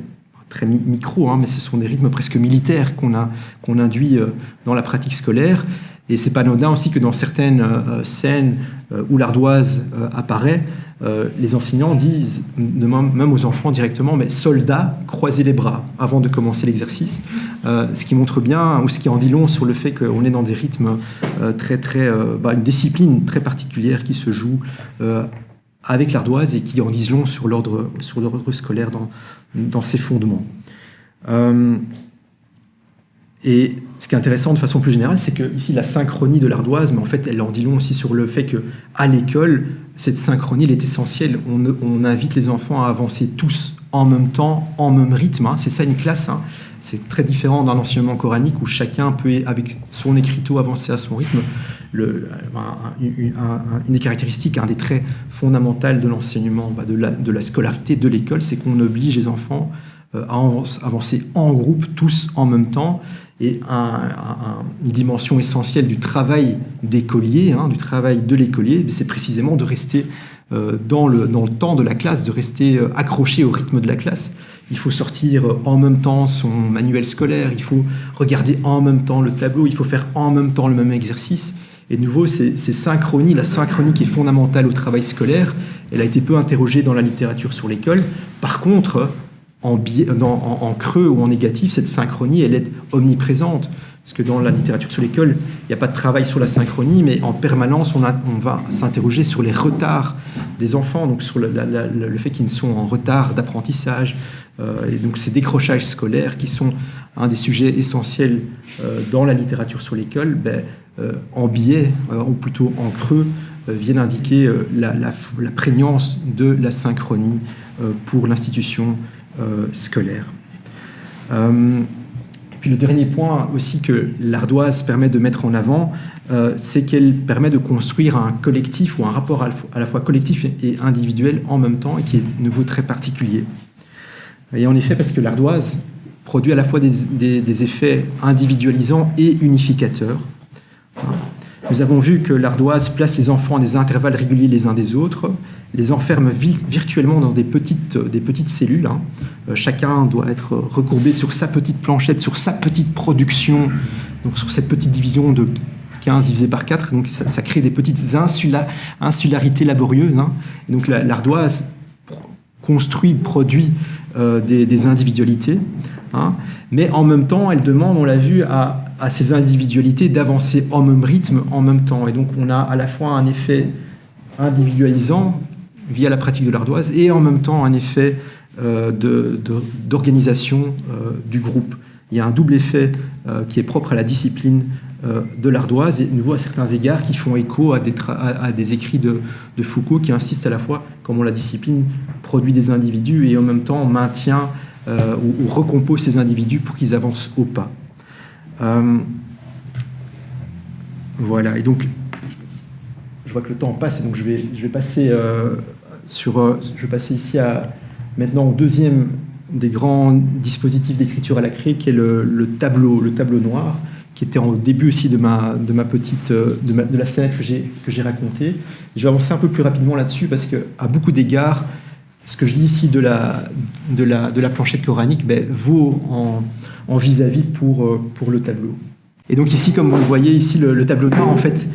micro, mais ce sont des rythmes presque militaires qu'on induit dans la pratique scolaire. Et c'est pas anodin aussi que dans certaines scènes où l'ardoise apparaît, les enseignants disent, même aux enfants directement, mais soldats, croisez les bras avant de commencer l'exercice, ce qui montre bien, ou ce qui en dit long sur le fait qu'on est dans des rythmes une discipline très particulière qui se joue avec l'ardoise et qui en disent long sur l'ordre scolaire dans ses fondements. Et ce qui est intéressant de façon plus générale, c'est que ici la synchronie de l'ardoise, mais en fait elle en dit long aussi sur le fait qu'à l'école, cette synchronie elle est essentielle. On invite les enfants à avancer tous en même temps, en même rythme. C'est ça une classe. C'est très différent d'un enseignement coranique où chacun peut, avec son écriteau, avancer à son rythme. Une des caractéristiques, un des traits fondamentaux de l'enseignement, de la scolarité, de l'école, c'est qu'on oblige les enfants à avancer en groupe, tous en même temps. Et une dimension essentielle du travail d'écolier, du travail de l'écolier, c'est précisément de rester dans le temps de la classe, de rester accroché au rythme de la classe. Il faut sortir en même temps son manuel scolaire, il faut regarder en même temps le tableau, il faut faire en même temps le même exercice. Et de nouveau, la synchronie qui est fondamentale au travail scolaire, elle a été peu interrogée dans la littérature sur l'école. Par contre, en creux ou en négatif, cette synchronie, elle est omniprésente. Parce que dans la littérature sur l'école, il n'y a pas de travail sur la synchronie, mais en permanence, on va s'interroger sur les retards des enfants, donc sur le fait qu'ils sont en retard d'apprentissage, et donc ces décrochages scolaires qui sont un des sujets essentiels dans la littérature sur l'école, en biais, ou plutôt en creux, viennent indiquer la prégnance de la synchronie pour l'institution scolaire. Puis le dernier point aussi que l'ardoise permet de mettre en avant, c'est qu'elle permet de construire un collectif ou un rapport à la fois collectif et individuel en même temps, et qui est de nouveau très particulier. Et en effet, parce que l'ardoise produit à la fois des effets individualisants et unificateurs. Nous avons vu que l'ardoise place les enfants à des intervalles réguliers les uns des autres, les enferme virtuellement dans des petites cellules. Chacun doit être recourbé sur sa petite planchette, sur sa petite production, donc sur cette petite division de 15 divisé par 4. Donc ça crée des petites insularités laborieuses. Et donc l'ardoise produit des individualités. Mais en même temps, elle demande, on l'a vu, à ces individualités d'avancer en même rythme, en même temps. Et donc on a à la fois un effet individualisant via la pratique de l'ardoise et en même temps un effet d'organisation du groupe. Il y a un double effet qui est propre à la discipline de l'ardoise, et de nouveau à certains égards qui font écho à des écrits de Foucault qui insistent à la fois comment la discipline produit des individus et en même temps maintient ou recompose ces individus pour qu'ils avancent au pas. Voilà, et donc je vois que le temps passe, et donc je vais passer ici maintenant au deuxième des grands dispositifs d'écriture à la craie, qui est le tableau noir, qui était au début aussi de la scène que j'ai racontée. Je vais avancer un peu plus rapidement là-dessus, parce qu'à beaucoup d'égards, ce que je dis ici de la planchette coranique vaut en vis-à-vis pour le tableau. Et donc ici, comme vous le voyez, ici le tableau noir, en fait,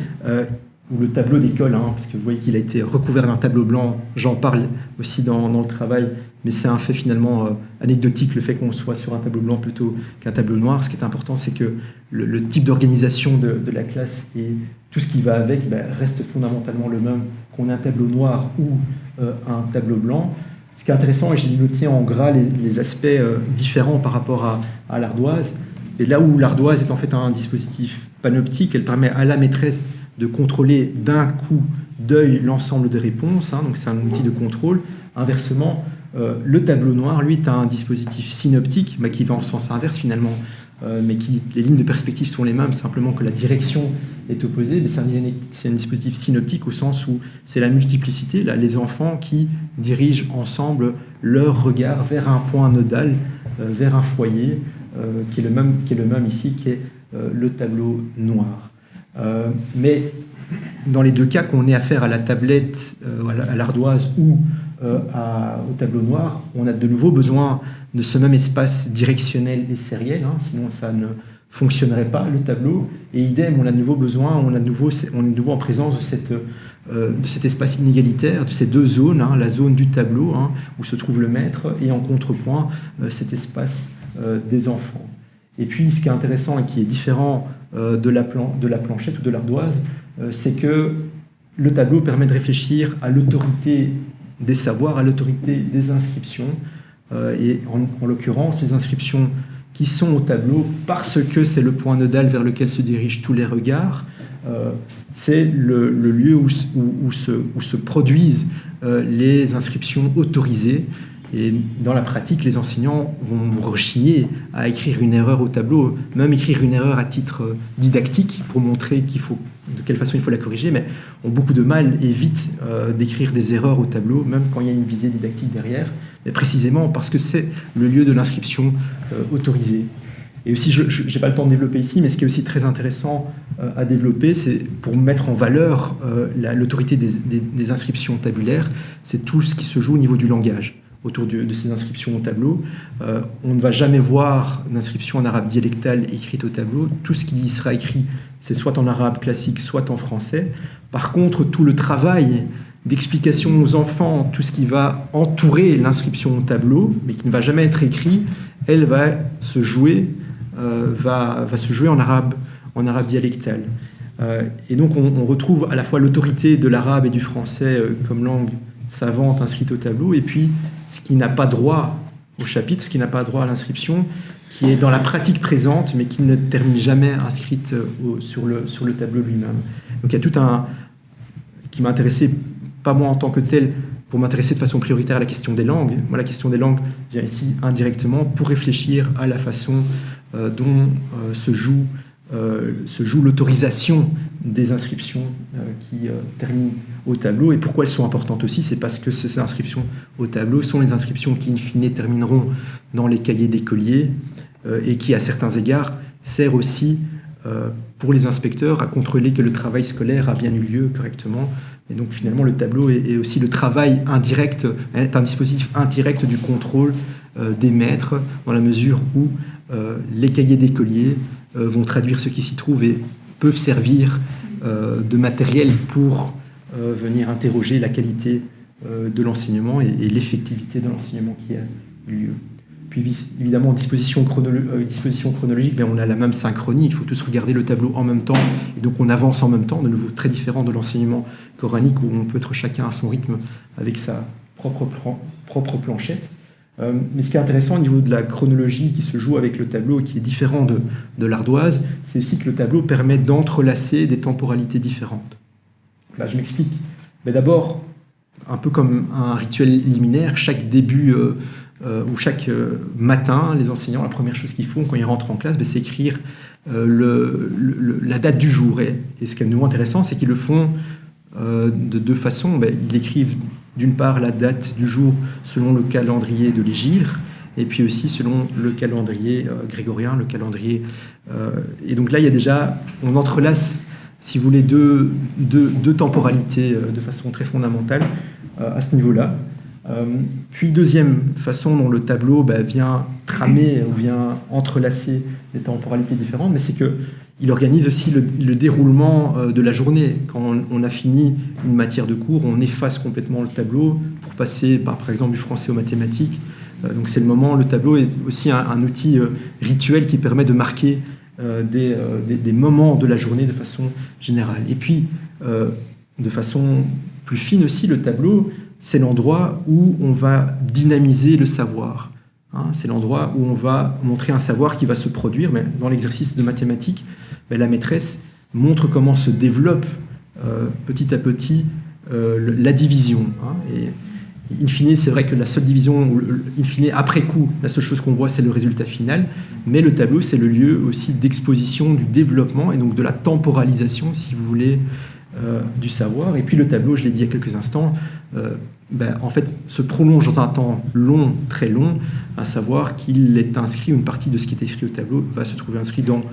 ou le tableau d'école, hein, parce que vous voyez qu'il a été recouvert d'un tableau blanc. J'en parle aussi dans le travail, mais c'est un fait finalement anecdotique, le fait qu'on soit sur un tableau blanc plutôt qu'un tableau noir. Ce qui est important, c'est que le type d'organisation de la classe et tout ce qui va avec reste fondamentalement le même qu'on ait un tableau noir ou un tableau blanc. Ce qui est intéressant, et j'ai noté en gras les aspects différents par rapport à l'ardoise. Et là où l'ardoise est en fait un dispositif panoptique, elle permet à la maîtresse de contrôler d'un coup d'œil l'ensemble des réponses, hein, donc c'est un outil de contrôle. Inversement, le tableau noir, lui, est un dispositif synoptique, qui va en sens inverse finalement, mais les lignes de perspective sont les mêmes, simplement que la direction est opposée. Mais c'est un dispositif synoptique au sens où c'est la multiplicité, là, les enfants qui dirigent ensemble leur regard vers un point nodal, vers un foyer, qui est le même ici, qui est le tableau noir. Mais dans les deux cas, qu'on ait affaire à la tablette, à l'ardoise ou au tableau noir, on a de nouveau besoin de ce même espace directionnel et sériel, hein, sinon ça ne fonctionnerait pas, le tableau. Et idem, on est de nouveau en présence de cet espace inégalitaire, de ces deux zones, hein, la zone du tableau, hein, où se trouve le maître, et en contrepoint, cet espace des enfants. Et puis, ce qui est intéressant et qui est différent de la planchette ou de l'ardoise, c'est que le tableau permet de réfléchir à l'autorité des savoirs, à l'autorité des inscriptions, et en l'occurrence, les inscriptions qui sont au tableau, parce que c'est le point nodal vers lequel se dirigent tous les regards, c'est le lieu où se produisent les inscriptions autorisées. Et dans la pratique, les enseignants vont rechigner à écrire une erreur au tableau, même écrire une erreur à titre didactique pour montrer de quelle façon il faut la corriger, mais ont beaucoup de mal et évitent d'écrire des erreurs au tableau, même quand il y a une visée didactique derrière, mais précisément parce que c'est le lieu de l'inscription autorisée. Et aussi, je n'ai pas le temps de développer ici, mais ce qui est aussi très intéressant à développer, c'est pour mettre en valeur l'autorité des inscriptions tabulaires, c'est tout ce qui se joue au niveau du langage. Autour de ces inscriptions au tableau. On ne va jamais voir d'inscription en arabe dialectal écrite au tableau. Tout ce qui y sera écrit, c'est soit en arabe classique, soit en français. Par contre, tout le travail d'explication aux enfants, tout ce qui va entourer l'inscription au tableau, mais qui ne va jamais être écrit, elle va se jouer en arabe dialectal. Et donc on retrouve à la fois l'autorité de l'arabe et du français comme langue savante inscrite au tableau, et puis ce qui n'a pas droit au chapitre, ce qui n'a pas droit à l'inscription, qui est dans la pratique présente, mais qui ne termine jamais inscrite sur le tableau lui-même. Donc il y a tout qui m'a intéressé, pas moi en tant que tel, pour m'intéresser de façon prioritaire à la question des langues. Moi, la question des langues vient ici indirectement pour réfléchir à la façon dont se joue l'autorisation des inscriptions qui terminent au tableau. Et pourquoi elles sont importantes aussi, c'est parce que ces inscriptions au tableau sont les inscriptions qui, in fine, termineront dans les cahiers d'écoliers et qui, à certains égards, sert aussi pour les inspecteurs à contrôler que le travail scolaire a bien eu lieu correctement. Et donc, finalement, le tableau est aussi le travail indirect, est un dispositif indirect du contrôle des maîtres, dans la mesure où les cahiers d'écoliers vont traduire ce qui s'y trouve et peuvent servir de matériel pour venir interroger la qualité de l'enseignement et l'effectivité de l'enseignement qui a eu lieu. Puis évidemment, disposition chronologique, on a la même synchronie, il faut tous regarder le tableau en même temps, et donc on avance en même temps, de nouveau très différent de l'enseignement coranique où on peut être chacun à son rythme avec sa propre planchette. Mais ce qui est intéressant au niveau de la chronologie qui se joue avec le tableau et qui est différent de l'ardoise, c'est aussi que le tableau permet d'entrelacer des temporalités différentes. Là, je m'explique. Mais d'abord, un peu comme un rituel liminaire, chaque début ou chaque matin, les enseignants, la première chose qu'ils font quand ils rentrent en classe, c'est écrire la date du jour. Et ce qui est de nouveau intéressant, c'est qu'ils le font de deux façons. Ils écrivent d'une part la date du jour selon le calendrier de l'hégire, et puis aussi selon le calendrier grégorien, le calendrier... et donc là, il y a déjà... On entrelace, si vous voulez, deux temporalités de façon très fondamentale à ce niveau-là. Puis deuxième façon dont le tableau vient tramer ou vient entrelacer des temporalités différentes, mais c'est que il organise aussi le déroulement de la journée. Quand on a fini une matière de cours, on efface complètement le tableau pour passer par exemple du français aux mathématiques. Donc c'est le moment, le tableau est aussi un outil rituel qui permet de marquer des moments de la journée de façon générale. Et puis, de façon plus fine aussi, le tableau, c'est l'endroit où on va dynamiser le savoir. C'est l'endroit où on va montrer un savoir qui va se produire. Mais dans l'exercice de mathématiques, la maîtresse montre comment se développe petit à petit la division. Et in fine, c'est vrai que la seule division, in fine, après coup, la seule chose qu'on voit, c'est le résultat final. Mais le tableau, c'est le lieu aussi d'exposition, du développement et donc de la temporalisation, si vous voulez, du savoir. Et puis le tableau, je l'ai dit il y a quelques instants, en fait, se prolonge dans un temps long, très long, à savoir qu'il est inscrit, une partie de ce qui est écrit au tableau va se trouver inscrit dans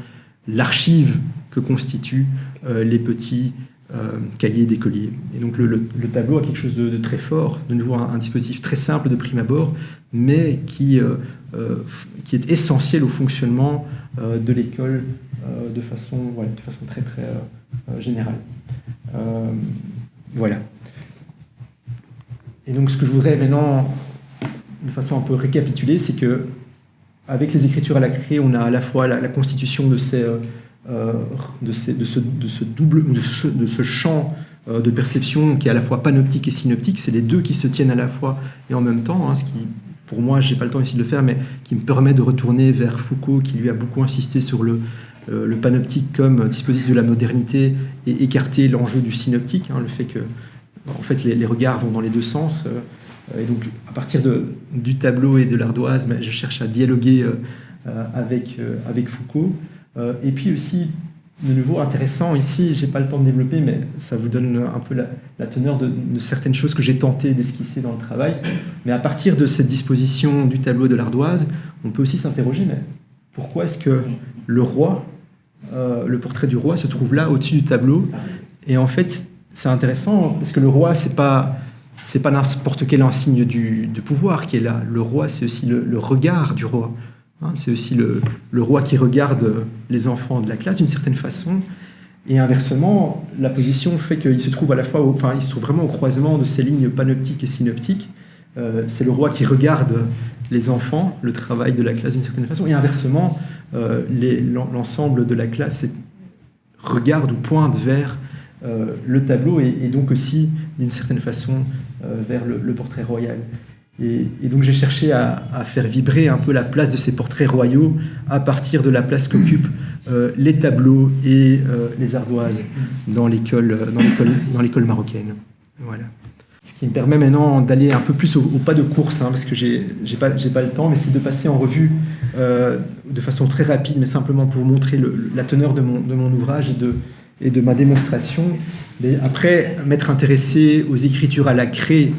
l'archive que constituent les petits cahiers d'écoliers. Et donc le tableau a quelque chose de très fort, de nouveau un dispositif très simple de prime abord, mais qui est essentiel au fonctionnement de l'école de façon très très générale. Voilà. Et donc ce que je voudrais maintenant, de façon un peu récapitulée, c'est que avec les écritures à la craie, on a à la fois la constitution de ce champ de perception qui est à la fois panoptique et synoptique. C'est les deux qui se tiennent à la fois et en même temps, ce qui, pour moi, j'ai pas le temps ici de le faire, mais qui me permet de retourner vers Foucault, qui lui a beaucoup insisté sur le panoptique comme dispositif de la modernité et écarter l'enjeu du synoptique, le fait que en fait, les regards vont dans les deux sens. Et donc, à partir du tableau et de l'ardoise, je cherche à dialoguer avec Foucault. Et puis aussi, de nouveau, intéressant ici, je n'ai pas le temps de développer, mais ça vous donne un peu la teneur de certaines choses que j'ai tenté d'esquisser dans le travail. Mais à partir de cette disposition du tableau et de l'ardoise, on peut aussi s'interroger, mais pourquoi est-ce que le roi, le portrait du roi se trouve là, au-dessus du tableau? Et en fait, c'est intéressant, parce que le roi, c'est pas n'importe quel insigne de pouvoir qui est là. Le roi, c'est aussi le regard du roi. C'est aussi le roi qui regarde les enfants de la classe d'une certaine façon. Et inversement, la position fait qu'il se trouve à la fois, il se trouve vraiment au croisement de ces lignes panoptiques et synoptiques. C'est le roi qui regarde les enfants, le travail de la classe d'une certaine façon. Et inversement, l'ensemble de la classe regarde ou pointe vers le tableau et donc aussi, d'une certaine façon, vers le portrait royal. Et donc j'ai cherché à faire vibrer un peu la place de ces portraits royaux à partir de la place qu'occupent les tableaux et les ardoises dans l'école marocaine. Voilà. Ce qui me permet maintenant d'aller un peu plus au pas de course, parce que j'ai pas le temps, mais c'est de passer en revue de façon très rapide, mais simplement pour vous montrer la teneur de mon ouvrage et de ma démonstration. Mais après, m'être intéressé aux écritures à la craie,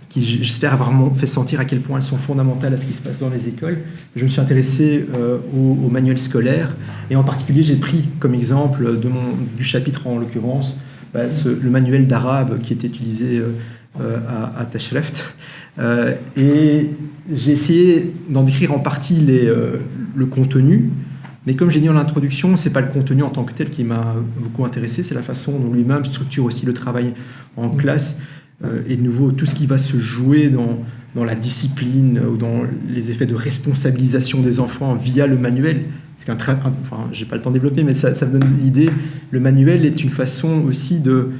qui j'espère avoir fait sentir à quel point elles sont fondamentales à ce qui se passe dans les écoles. Je me suis intéressé au manuel scolaire, et en particulier j'ai pris comme exemple du chapitre en l'occurrence le manuel d'arabe qui était utilisé à Tashreft, et j'ai essayé d'en décrire en partie le contenu, mais comme j'ai dit en introduction, c'est pas le contenu en tant que tel qui m'a beaucoup intéressé, c'est la façon dont lui-même structure aussi le travail en classe. Et de nouveau, tout ce qui va se jouer dans la discipline ou dans les effets de responsabilisation des enfants via le manuel. Je n'ai pas le temps de développer, mais ça me donne l'idée. Le manuel est une façon aussi de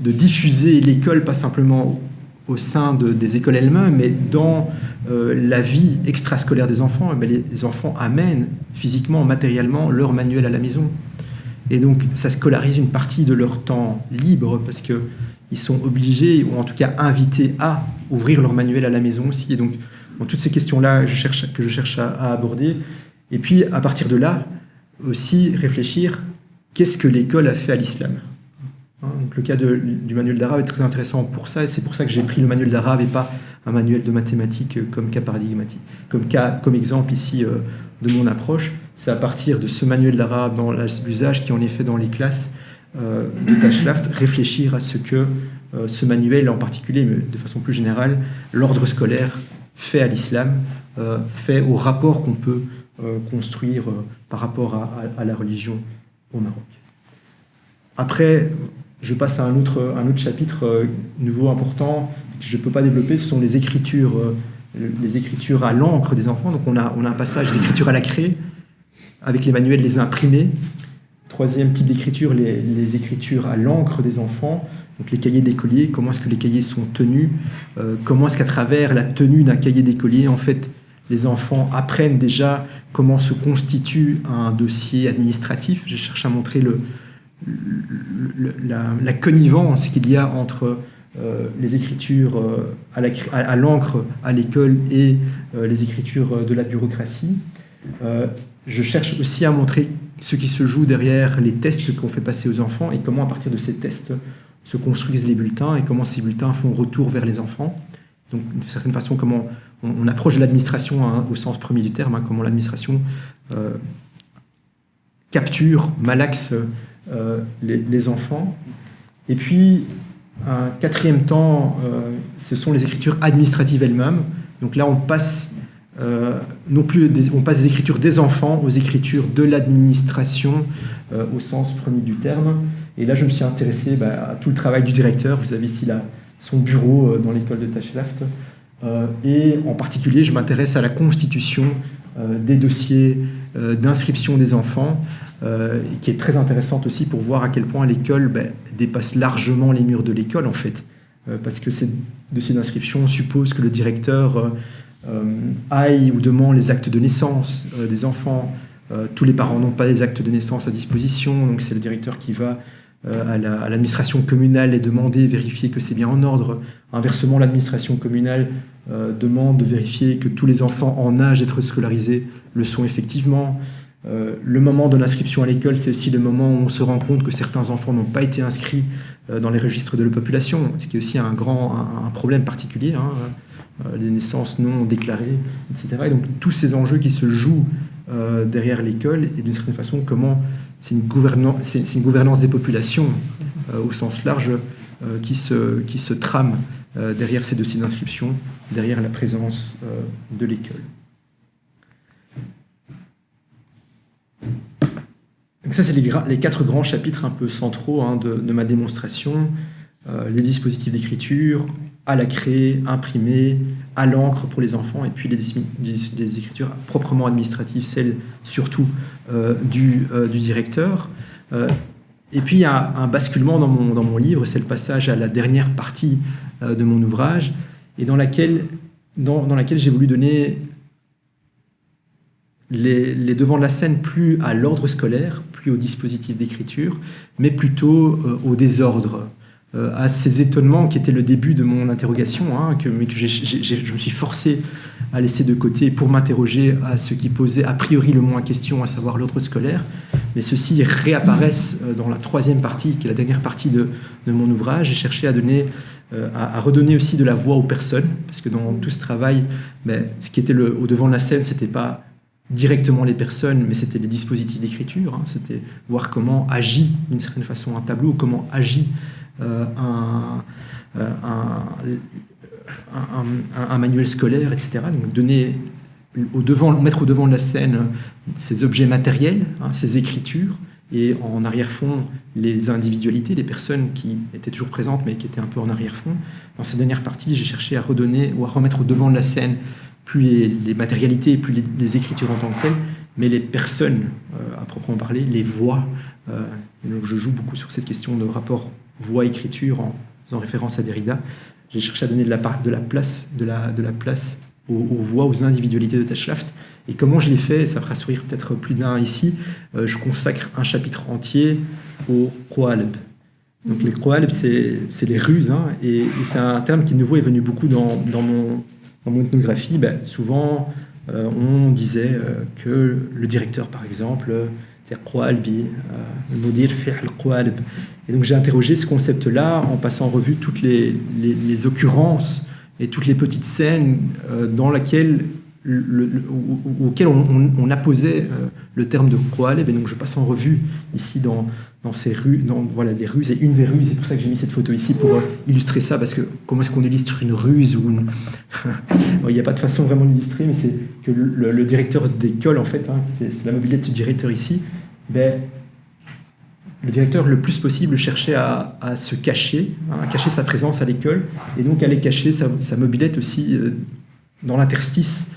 diffuser l'école, pas simplement au sein des écoles elles-mêmes, mais dans la vie extrascolaire des enfants. Les enfants amènent physiquement, matériellement leur manuel à la maison. Et donc, ça scolarise une partie de leur temps libre parce que ils sont obligés, ou en tout cas invités, à ouvrir leur manuel à la maison aussi. Et donc, dans toutes ces questions-là que je cherche à aborder. Et puis, à partir de là, aussi réfléchir, qu'est-ce que l'école a fait à l'islam ? Donc, le cas du manuel d'arabe est très intéressant pour ça, et c'est pour ça que j'ai pris le manuel d'arabe et pas un manuel de mathématiques comme cas paradigmatique. Comme exemple ici de mon approche, c'est à partir de ce manuel d'arabe dans l'usage qui en est fait dans les classes de Tashreft, réfléchir à ce que ce manuel en particulier, mais de façon plus générale, l'ordre scolaire fait à l'islam, fait au rapport qu'on peut construire par rapport à la religion au Maroc. Après, je passe à un autre chapitre nouveau important que je ne peux pas développer, ce sont les écritures à l'encre des enfants. Donc on a un passage des écritures à la craie, avec les manuels, les imprimés. Troisième type d'écriture, les écritures à l'encre des enfants, donc les cahiers d'écoliers, comment est-ce que les cahiers sont tenus, comment est-ce qu'à travers la tenue d'un cahier d'écolier, en fait, les enfants apprennent déjà comment se constitue un dossier administratif. Je cherche à montrer la connivence qu'il y a entre les écritures à l'encre à l'école et les écritures de la bureaucratie. Je cherche aussi à montrer ce qui se joue derrière les tests qu'on fait passer aux enfants et comment à partir de ces tests se construisent les bulletins et comment ces bulletins font retour vers les enfants. Donc d'une certaine façon, comment on approche de l'administration au sens premier du terme, comment l'administration capture, malaxe les enfants. Et puis, un quatrième temps, ce sont les écritures administratives elles-mêmes. Donc là, on passe on passe des écritures des enfants aux écritures de l'administration au sens premier du terme. Et là, je me suis intéressé à tout le travail du directeur. Vous avez ici son bureau dans l'école de Tachelaft. Et en particulier, je m'intéresse à la constitution des dossiers d'inscription des enfants, qui est très intéressante aussi pour voir à quel point l'école dépasse largement les murs de l'école, en fait. Parce que ces dossiers d'inscription supposent que le directeur aille ou demande les actes de naissance des enfants. Tous les parents n'ont pas les actes de naissance à disposition, donc c'est le directeur qui va à l'administration communale les demander, vérifier que c'est bien en ordre. Inversement, l'administration communale demande de vérifier que tous les enfants en âge d'être scolarisés le sont effectivement. Le moment de l'inscription à l'école, c'est aussi le moment où on se rend compte que certains enfants n'ont pas été inscrits dans les registres de la population, ce qui est aussi un problème particulier, les naissances non déclarées, etc. Et donc tous ces enjeux qui se jouent derrière l'école, et d'une certaine façon, comment c'est une gouvernance des populations au sens large qui se trame derrière ces dossiers d'inscription, derrière la présence de l'école. Donc ça, c'est les 4 grands chapitres un peu centraux de ma démonstration. Les dispositifs d'écriture, à la craie, imprimés, à l'encre pour les enfants, et puis les écritures proprement administratives, celles surtout du directeur. Et puis il y a un basculement dans mon livre, c'est le passage à la dernière partie de mon ouvrage, et dans laquelle j'ai voulu donner les devants de la scène plus à l'ordre scolaire, plus au dispositif d'écriture, mais plutôt au désordre, à ces étonnements qui étaient le début de mon interrogation, mais que je me suis forcé à laisser de côté pour m'interroger à ce qui posait a priori le moins question, à savoir l'ordre scolaire. Mais ceux-ci réapparaissent dans la 3e partie, qui est la dernière partie de mon ouvrage. J'ai cherché à redonner aussi de la voix aux personnes, parce que dans tout ce travail, ce qui était au devant de la scène, c'était pas directement les personnes, mais c'était les dispositifs d'écriture, c'était voir comment agit d'une certaine façon un tableau, comment agit un manuel scolaire, etc. Donc mettre au devant de la scène ces objets matériels, ces écritures, et en arrière-fond les individualités, les personnes qui étaient toujours présentes mais qui étaient un peu en arrière-fond. Dans cette dernière partie, j'ai cherché à redonner ou à remettre au devant de la scène plus les matérialités, plus les écritures en tant que telles, mais les personnes à proprement parler, les voix. Et donc je joue beaucoup sur cette question de rapport voix-écriture en faisant référence à Derrida. J'ai cherché à donner de la place aux voix, aux individualités de Tachelaft. Et comment je l'ai fait, ça fera sourire peut-être plus d'un ici, je consacre un chapitre entier aux Qawalib. Donc les Qawalib, c'est les ruses, et c'est un terme qui de nouveau est venu beaucoup dans mon ethnographie. Souvent, on disait que le directeur, par exemple, c'est Qawalbi, le mudir fait al-Qawalib. Et donc j'ai interrogé ce concept-là en passant en revue toutes les occurrences et toutes les petites scènes dans lesquelles auquel on apposait le terme de Qoaleb. Et donc je passe en revue ici dans ces rues, voilà, les ruses, et une des ruses, c'est pour ça que j'ai mis cette photo ici, pour illustrer ça, parce que comment est-ce qu'on illustre une ruse ou une... Il n'y a pas de façon vraiment d'illustrer, mais c'est que le directeur d'école, en fait, hein, c'est la mobilette du directeur ici, ben, le directeur, le plus possible, cherchait à se cacher, à cacher sa présence à l'école, et donc allait cacher sa mobilette aussi dans l'interstice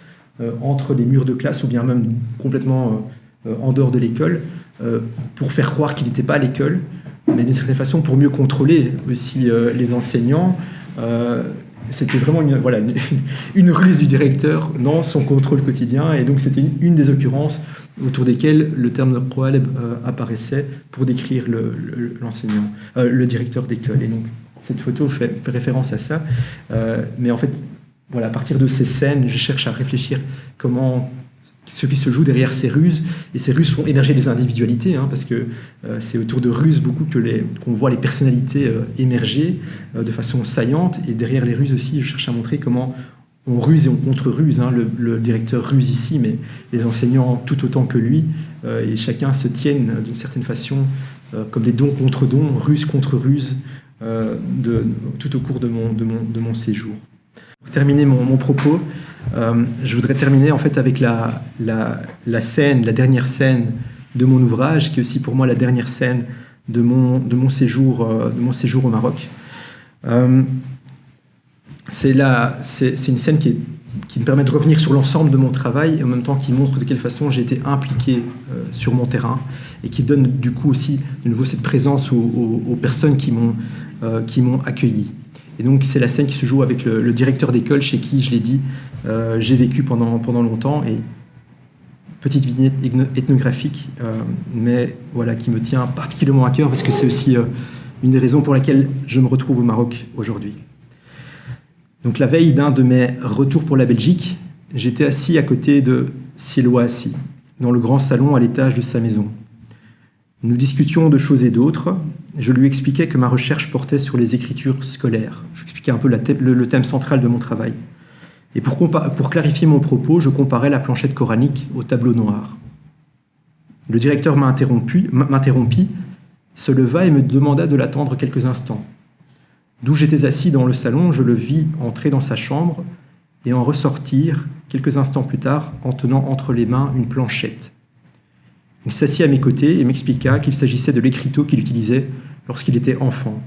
entre les murs de classe, ou bien même complètement en dehors de l'école, pour faire croire qu'il n'était pas à l'école, mais d'une certaine façon pour mieux contrôler aussi les enseignants. C'était vraiment une ruse du directeur dans son contrôle quotidien, et donc c'était une des occurrences autour desquelles le terme de Qoaleb apparaissait pour décrire l'enseignant, le directeur d'école. Et donc cette photo fait référence à ça. Mais en fait, voilà, à partir de ces scènes, je cherche à réfléchir ce qui se joue derrière ces ruses, et ces ruses font émerger les individualités, hein, parce que c'est autour de ruses beaucoup qu'on voit les personnalités émerger de façon saillante, et derrière les ruses aussi, je cherche à montrer comment on ruse et on contre-ruse, hein. Le directeur ruse ici, mais les enseignants tout autant que lui, et chacun se tiennent d'une certaine façon comme des dons contre dons, ruse contre ruse, tout au cours de mon séjour. Pour terminer mon propos, je voudrais terminer en fait avec la dernière scène de mon ouvrage, qui est aussi pour moi la dernière scène de mon séjour au Maroc. C'est une scène qui me permet de revenir sur l'ensemble de mon travail, et en même temps qui montre de quelle façon j'ai été impliqué sur mon terrain, et qui donne du coup aussi de nouveau cette présence aux personnes qui m'ont accueilli. Et donc c'est la scène qui se joue avec le directeur d'école chez qui, je l'ai dit, j'ai vécu pendant longtemps, et petite vignette ethnographique, mais voilà, qui me tient particulièrement à cœur, parce que c'est aussi une des raisons pour laquelle je me retrouve au Maroc aujourd'hui. Donc la veille d'un de mes retours pour la Belgique, j'étais assis à côté de Sielwa Assi, dans le grand salon à l'étage de sa maison. Nous discutions de choses et d'autres. Je lui expliquais que ma recherche portait sur les écritures scolaires. Je lui expliquais un peu le thème central de mon travail. Et pour clarifier mon propos, je comparais la planchette coranique au tableau noir. Le directeur m'interrompit, se leva et me demanda de l'attendre quelques instants. D'où j'étais assis dans le salon, je le vis entrer dans sa chambre et en ressortir quelques instants plus tard en tenant entre les mains une planchette. Il s'assit à mes côtés et m'expliqua qu'il s'agissait de l'écriteau qu'il utilisait lorsqu'il était enfant.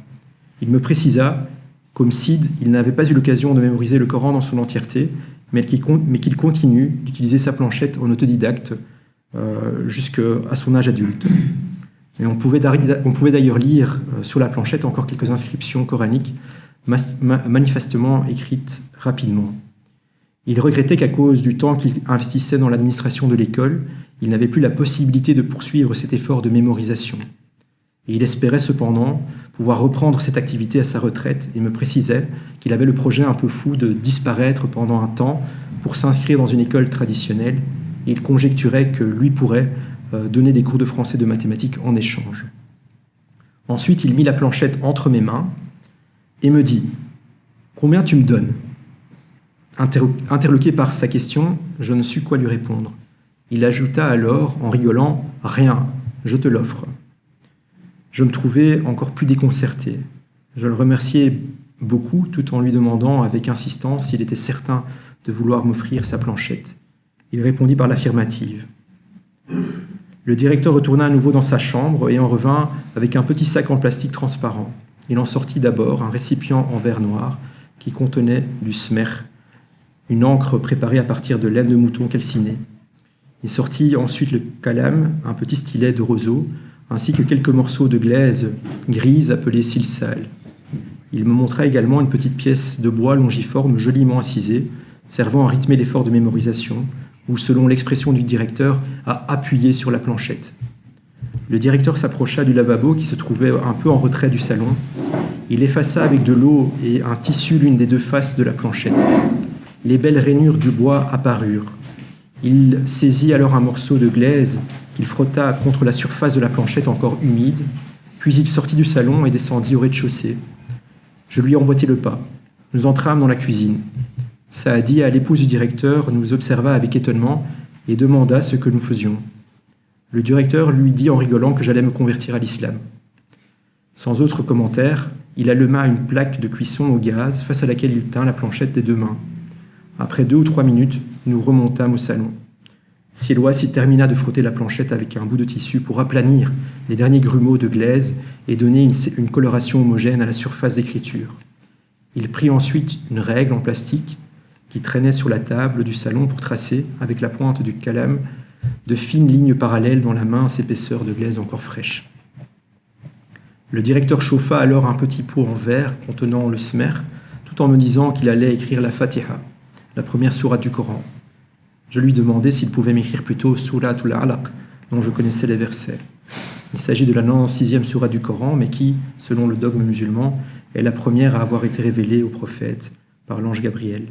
Il me précisa qu'au Sid, il n'avait pas eu l'occasion de mémoriser le Coran dans son entièreté, mais qu'il continue d'utiliser sa planchette en autodidacte jusqu'à son âge adulte. Et on pouvait d'ailleurs lire sur la planchette encore quelques inscriptions coraniques, manifestement écrites rapidement. Il regrettait qu'à cause du temps qu'il investissait dans l'administration de l'école, il n'avait plus la possibilité de poursuivre cet effort de mémorisation. Et il espérait cependant pouvoir reprendre cette activité à sa retraite, et me précisait qu'il avait le projet un peu fou de disparaître pendant un temps pour s'inscrire dans une école traditionnelle, et il conjecturait que lui pourrait donner des cours de français et de mathématiques en échange. Ensuite, il mit la planchette entre mes mains et me dit « Combien tu me donnes ?» Interloqué par sa question, je ne sus quoi lui répondre. Il ajouta alors, en rigolant, « Rien, je te l'offre. » Je me trouvais encore plus déconcerté. Je le remerciai beaucoup, tout en lui demandant avec insistance s'il était certain de vouloir m'offrir sa planchette. Il répondit par l'affirmative. Le directeur retourna à nouveau dans sa chambre et en revint avec un petit sac en plastique transparent. Il en sortit d'abord un récipient en verre noir qui contenait du smer, une encre préparée à partir de laine de mouton calcinée. Il sortit ensuite le kalam, un petit stylet de roseau, ainsi que quelques morceaux de glaise grise appelée silsal. Il me montra également une petite pièce de bois longiforme joliment incisée, servant à rythmer l'effort de mémorisation, ou, selon l'expression du directeur, à appuyer sur la planchette. Le directeur s'approcha du lavabo qui se trouvait un peu en retrait du salon. Il effaça avec de l'eau et un tissu l'une des deux faces de la planchette. Les belles rainures du bois apparurent. Il saisit alors un morceau de glaise qu'il frotta contre la surface de la planchette encore humide, puis il sortit du salon et descendit au rez-de-chaussée. Je lui emboîtai le pas. Nous entrâmes dans la cuisine. Saadi, à l'épouse du directeur, nous observa avec étonnement et demanda ce que nous faisions. Le directeur lui dit en rigolant que j'allais me convertir à l'islam. Sans autre commentaire, il alluma une plaque de cuisson au gaz face à laquelle il tint la planchette des deux mains. Après 2 ou 3 minutes, nous remontâmes au salon. Sielwa s'y termina de frotter la planchette avec un bout de tissu pour aplanir les derniers grumeaux de glaise et donner une coloration homogène à la surface d'écriture. Il prit ensuite une règle en plastique qui traînait sur la table du salon pour tracer, avec la pointe du kalam, de fines lignes parallèles dans la mince épaisseur de glaise encore fraîche. Le directeur chauffa alors un petit pot en verre contenant le smer, tout en me disant qu'il allait écrire la Fatiha, la première sourate du Coran. Je lui demandai s'il pouvait m'écrire plutôt Suratul Alaq, dont je connaissais les versets. Il s'agit de la 96e sourate du Coran, mais qui, selon le dogme musulman, est la première à avoir été révélée au prophète par l'ange Gabriel.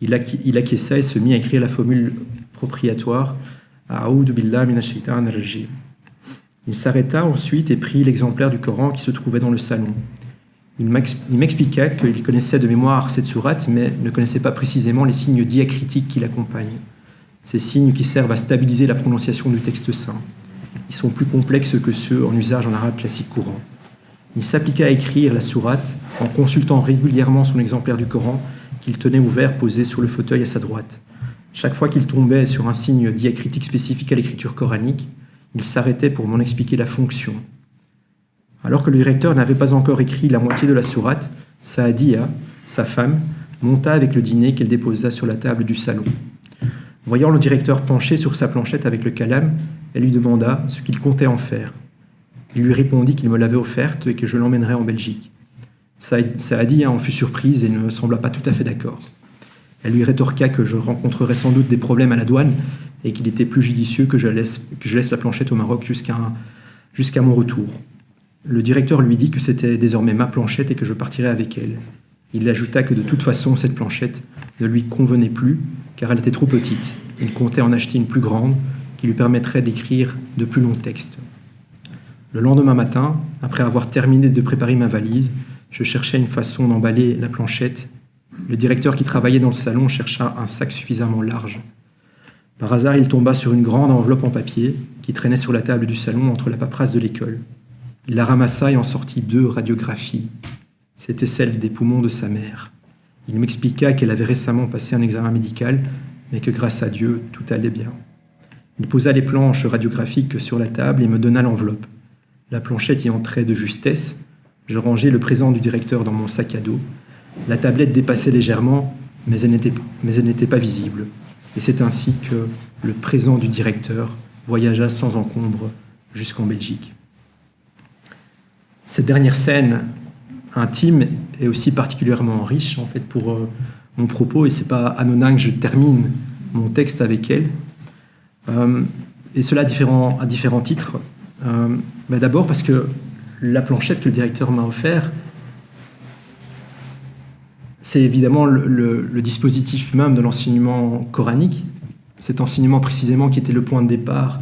Il acquiesça et se mit à écrire la formule propriatoire A'oudhu billahi minash shaitanir rajim. Il s'arrêta ensuite et prit l'exemplaire du Coran qui se trouvait dans le salon. Il m'expliqua qu'il connaissait de mémoire cette sourate, mais ne connaissait pas précisément les signes diacritiques qui l'accompagnent. Ces signes qui servent à stabiliser la prononciation du texte saint. Ils sont plus complexes que ceux en usage en arabe classique courant. Il s'appliqua à écrire la sourate en consultant régulièrement son exemplaire du Coran qu'il tenait ouvert posé sur le fauteuil à sa droite. Chaque fois qu'il tombait sur un signe diacritique spécifique à l'écriture coranique, il s'arrêtait pour m'en expliquer la fonction. Alors que le directeur n'avait pas encore écrit la moitié de la sourate, Saadia, sa femme, monta avec le dîner qu'elle déposa sur la table du salon. Voyant le directeur penché sur sa planchette avec le kalam, elle lui demanda ce qu'il comptait en faire. Il lui répondit qu'il me l'avait offerte et que je l'emmènerais en Belgique. Saadia en fut surprise et ne sembla pas tout à fait d'accord. Elle lui rétorqua que je rencontrerais sans doute des problèmes à la douane et qu'il était plus judicieux que je laisse la planchette au Maroc jusqu'à mon retour. Le directeur lui dit que c'était désormais ma planchette et que je partirais avec elle. Il ajouta que de toute façon, cette planchette ne lui convenait plus, car elle était trop petite. Il comptait en acheter une plus grande, qui lui permettrait d'écrire de plus longs textes. Le lendemain matin, après avoir terminé de préparer ma valise, je cherchais une façon d'emballer la planchette. Le directeur qui travaillait dans le salon chercha un sac suffisamment large. Par hasard, il tomba sur une grande enveloppe en papier qui traînait sur la table du salon entre la paperasse de l'école. Il la ramassa et en sortit 2 radiographies. C'était celle des poumons de sa mère. Il m'expliqua qu'elle avait récemment passé un examen médical, mais que grâce à Dieu, tout allait bien. Il posa les planches radiographiques sur la table et me donna l'enveloppe. La planchette y entrait de justesse. Je rangeai le présent du directeur dans mon sac à dos. La tablette dépassait légèrement, mais elle n'était pas visible. Et c'est ainsi que le présent du directeur voyagea sans encombre jusqu'en Belgique. Cette dernière scène intime est aussi particulièrement riche en fait pour mon propos, et c'est pas anodin que je termine mon texte avec elle. Et cela à différents titres. D'abord parce que la planchette que le directeur m'a offerte, c'est évidemment le dispositif même de l'enseignement coranique, cet enseignement précisément qui était le point de départ,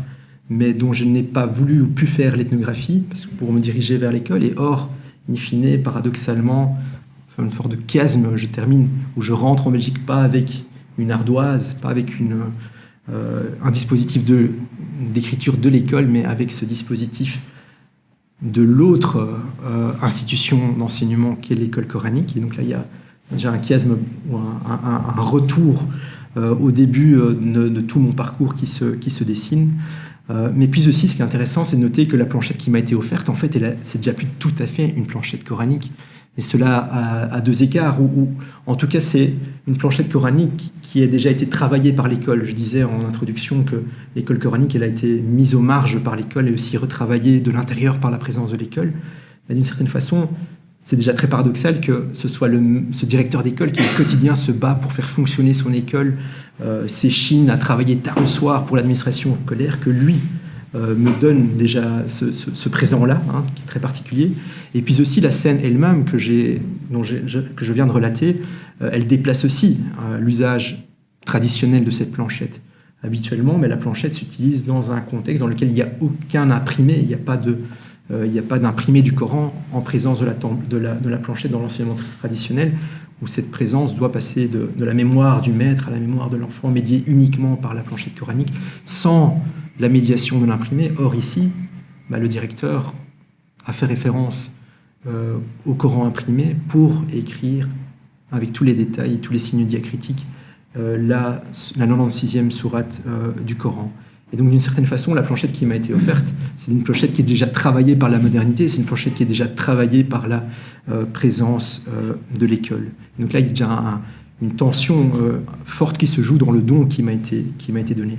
mais dont je n'ai pas voulu ou pu faire l'ethnographie pour me diriger vers l'école. Et or, in fine, paradoxalement, une sorte de chiasme, je termine, où je rentre en Belgique pas avec une ardoise, pas avec un dispositif d'écriture de l'école, mais avec ce dispositif de l'autre institution d'enseignement qui est l'école coranique. Et donc là, il y a déjà un chiasme ou un retour au début de tout mon parcours qui se dessine. Mais puis aussi, ce qui est intéressant, c'est de noter que la planchette qui m'a été offerte, en fait, c'est déjà plus tout à fait une planchette coranique. Et cela à 2 écarts, ou en tout cas, c'est une planchette coranique qui a déjà été travaillée par l'école. Je disais en introduction que l'école coranique, elle a été mise aux marges par l'école et aussi retravaillée de l'intérieur par la présence de l'école. Mais d'une certaine façon, c'est déjà très paradoxal que ce soit ce directeur d'école qui, au quotidien, se bat pour faire fonctionner son école, s'échine à travailler tard le soir pour l'administration scolaire, que lui me donne déjà ce présent-là, qui est très particulier. Et puis aussi la scène elle-même que je viens de relater, elle déplace aussi l'usage traditionnel de cette planchette. Habituellement, mais la planchette s'utilise dans un contexte dans lequel il n'y a aucun imprimé, il n'y a pas d'imprimé du Coran en présence de la planchette dans l'enseignement traditionnel, où cette présence doit passer de la mémoire du maître à la mémoire de l'enfant, médiée uniquement par la planchette coranique, sans la médiation de l'imprimé. Or ici, le directeur a fait référence au Coran imprimé pour écrire avec tous les détails, tous les signes diacritiques, la 96e sourate du Coran. Et donc, d'une certaine façon, la planchette qui m'a été offerte, c'est une planchette qui est déjà travaillée par la modernité, c'est une planchette qui est déjà travaillée par la présence de l'école. Donc là, il y a déjà une tension forte qui se joue dans le don qui m'a été donné.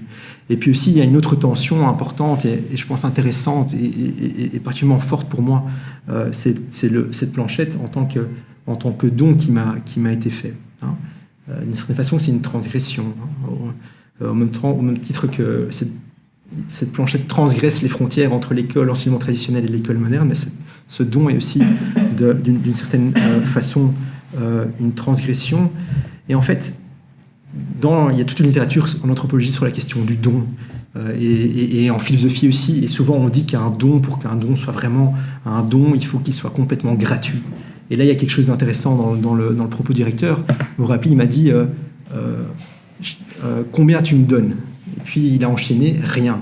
Et puis aussi, il y a une autre tension importante et je pense intéressante et particulièrement forte pour moi, c'est cette planchette en tant que don qui m'a été fait. Hein. D'une certaine façon, c'est une transgression. Hein. Au même titre que cette planchette transgresse les frontières entre l'école enseignement traditionnel et l'école moderne, mais ce don est aussi d'une certaine façon une transgression. Et en fait, il y a toute une littérature en anthropologie sur la question du don, et en philosophie aussi, et souvent on dit qu'un don, pour qu'un don soit vraiment un don, il faut qu'il soit complètement gratuit. Et là, il y a quelque chose d'intéressant dans le propos du directeur. Vous vous rappelez, il m'a dit combien tu me donnes? Et puis il a enchaîné rien.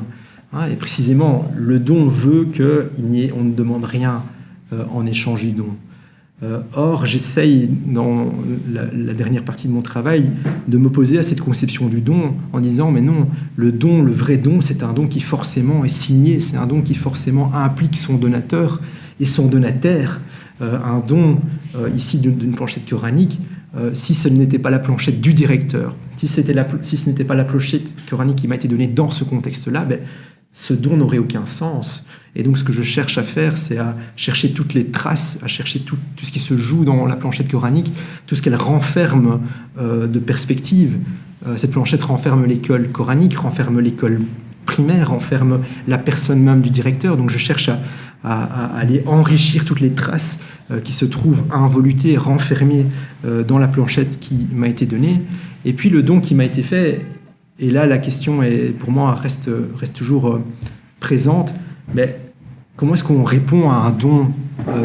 Hein, et précisément, le don veut qu'on ne demande rien en échange du don. Or, j'essaye, dans la dernière partie de mon travail, de m'opposer à cette conception du don en disant, mais non, le don, le vrai don, c'est un don qui forcément est signé, c'est un don qui forcément implique son donateur et son donataire. Un don, ici, d'une planchette coranique, si ce n'était pas la planchette du directeur, si ce n'était pas la planchette coranique qui m'a été donnée dans ce contexte-là, ce don n'aurait aucun sens. Et donc, ce que je cherche à faire, c'est à chercher toutes les traces, à chercher tout ce qui se joue dans la planchette coranique, tout ce qu'elle renferme de perspective. Cette planchette renferme l'école coranique, renferme l'école primaire, renferme la personne même du directeur. Donc, je cherche à aller enrichir toutes les traces qui se trouvent involutées, renfermées dans la planchette qui m'a été donnée. Et puis, le don qui m'a été fait, et là, la question, pour moi, reste toujours présente. Mais comment est-ce qu'on répond à un don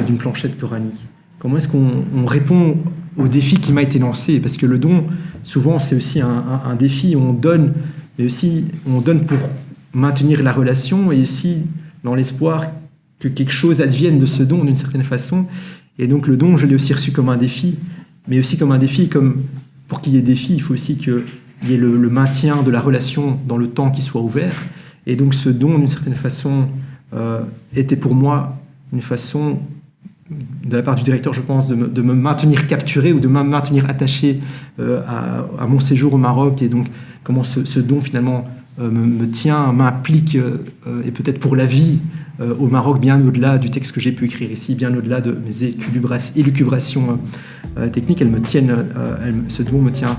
d'une planchette coranique? Comment est-ce qu'on répond au défi qui m'a été lancé? Parce que le don, souvent, c'est aussi un défi où on donne, mais aussi on donne pour maintenir la relation et aussi dans l'espoir que quelque chose advienne de ce don d'une certaine façon. Et donc le don, je l'ai aussi reçu comme un défi, mais aussi comme un défi, comme pour qu'il y ait défi, il faut aussi qu'il y ait le maintien de la relation dans le temps qui soit ouvert. Et donc ce don, d'une certaine façon, était pour moi une façon, de la part du directeur, je pense, de me maintenir capturé ou de me maintenir attaché à mon séjour au Maroc. Et donc comment ce don finalement me tient, m'implique, et peut-être pour la vie au Maroc, bien au-delà du texte que j'ai pu écrire ici, bien au-delà de mes élucubrations techniques, ce don me tient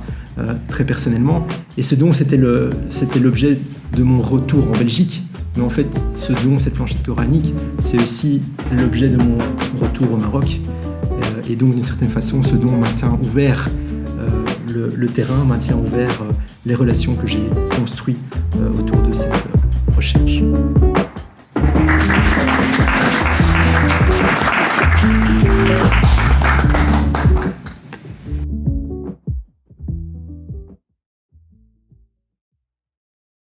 très personnellement. Et ce don, c'était l'objet de mon retour en Belgique. Mais en fait, ce don, cette planchette coranique, c'est aussi l'objet de mon retour au Maroc. Et donc, d'une certaine façon, ce don maintient ouvert le terrain, maintient ouvert les relations que j'ai construites autour de cette recherche.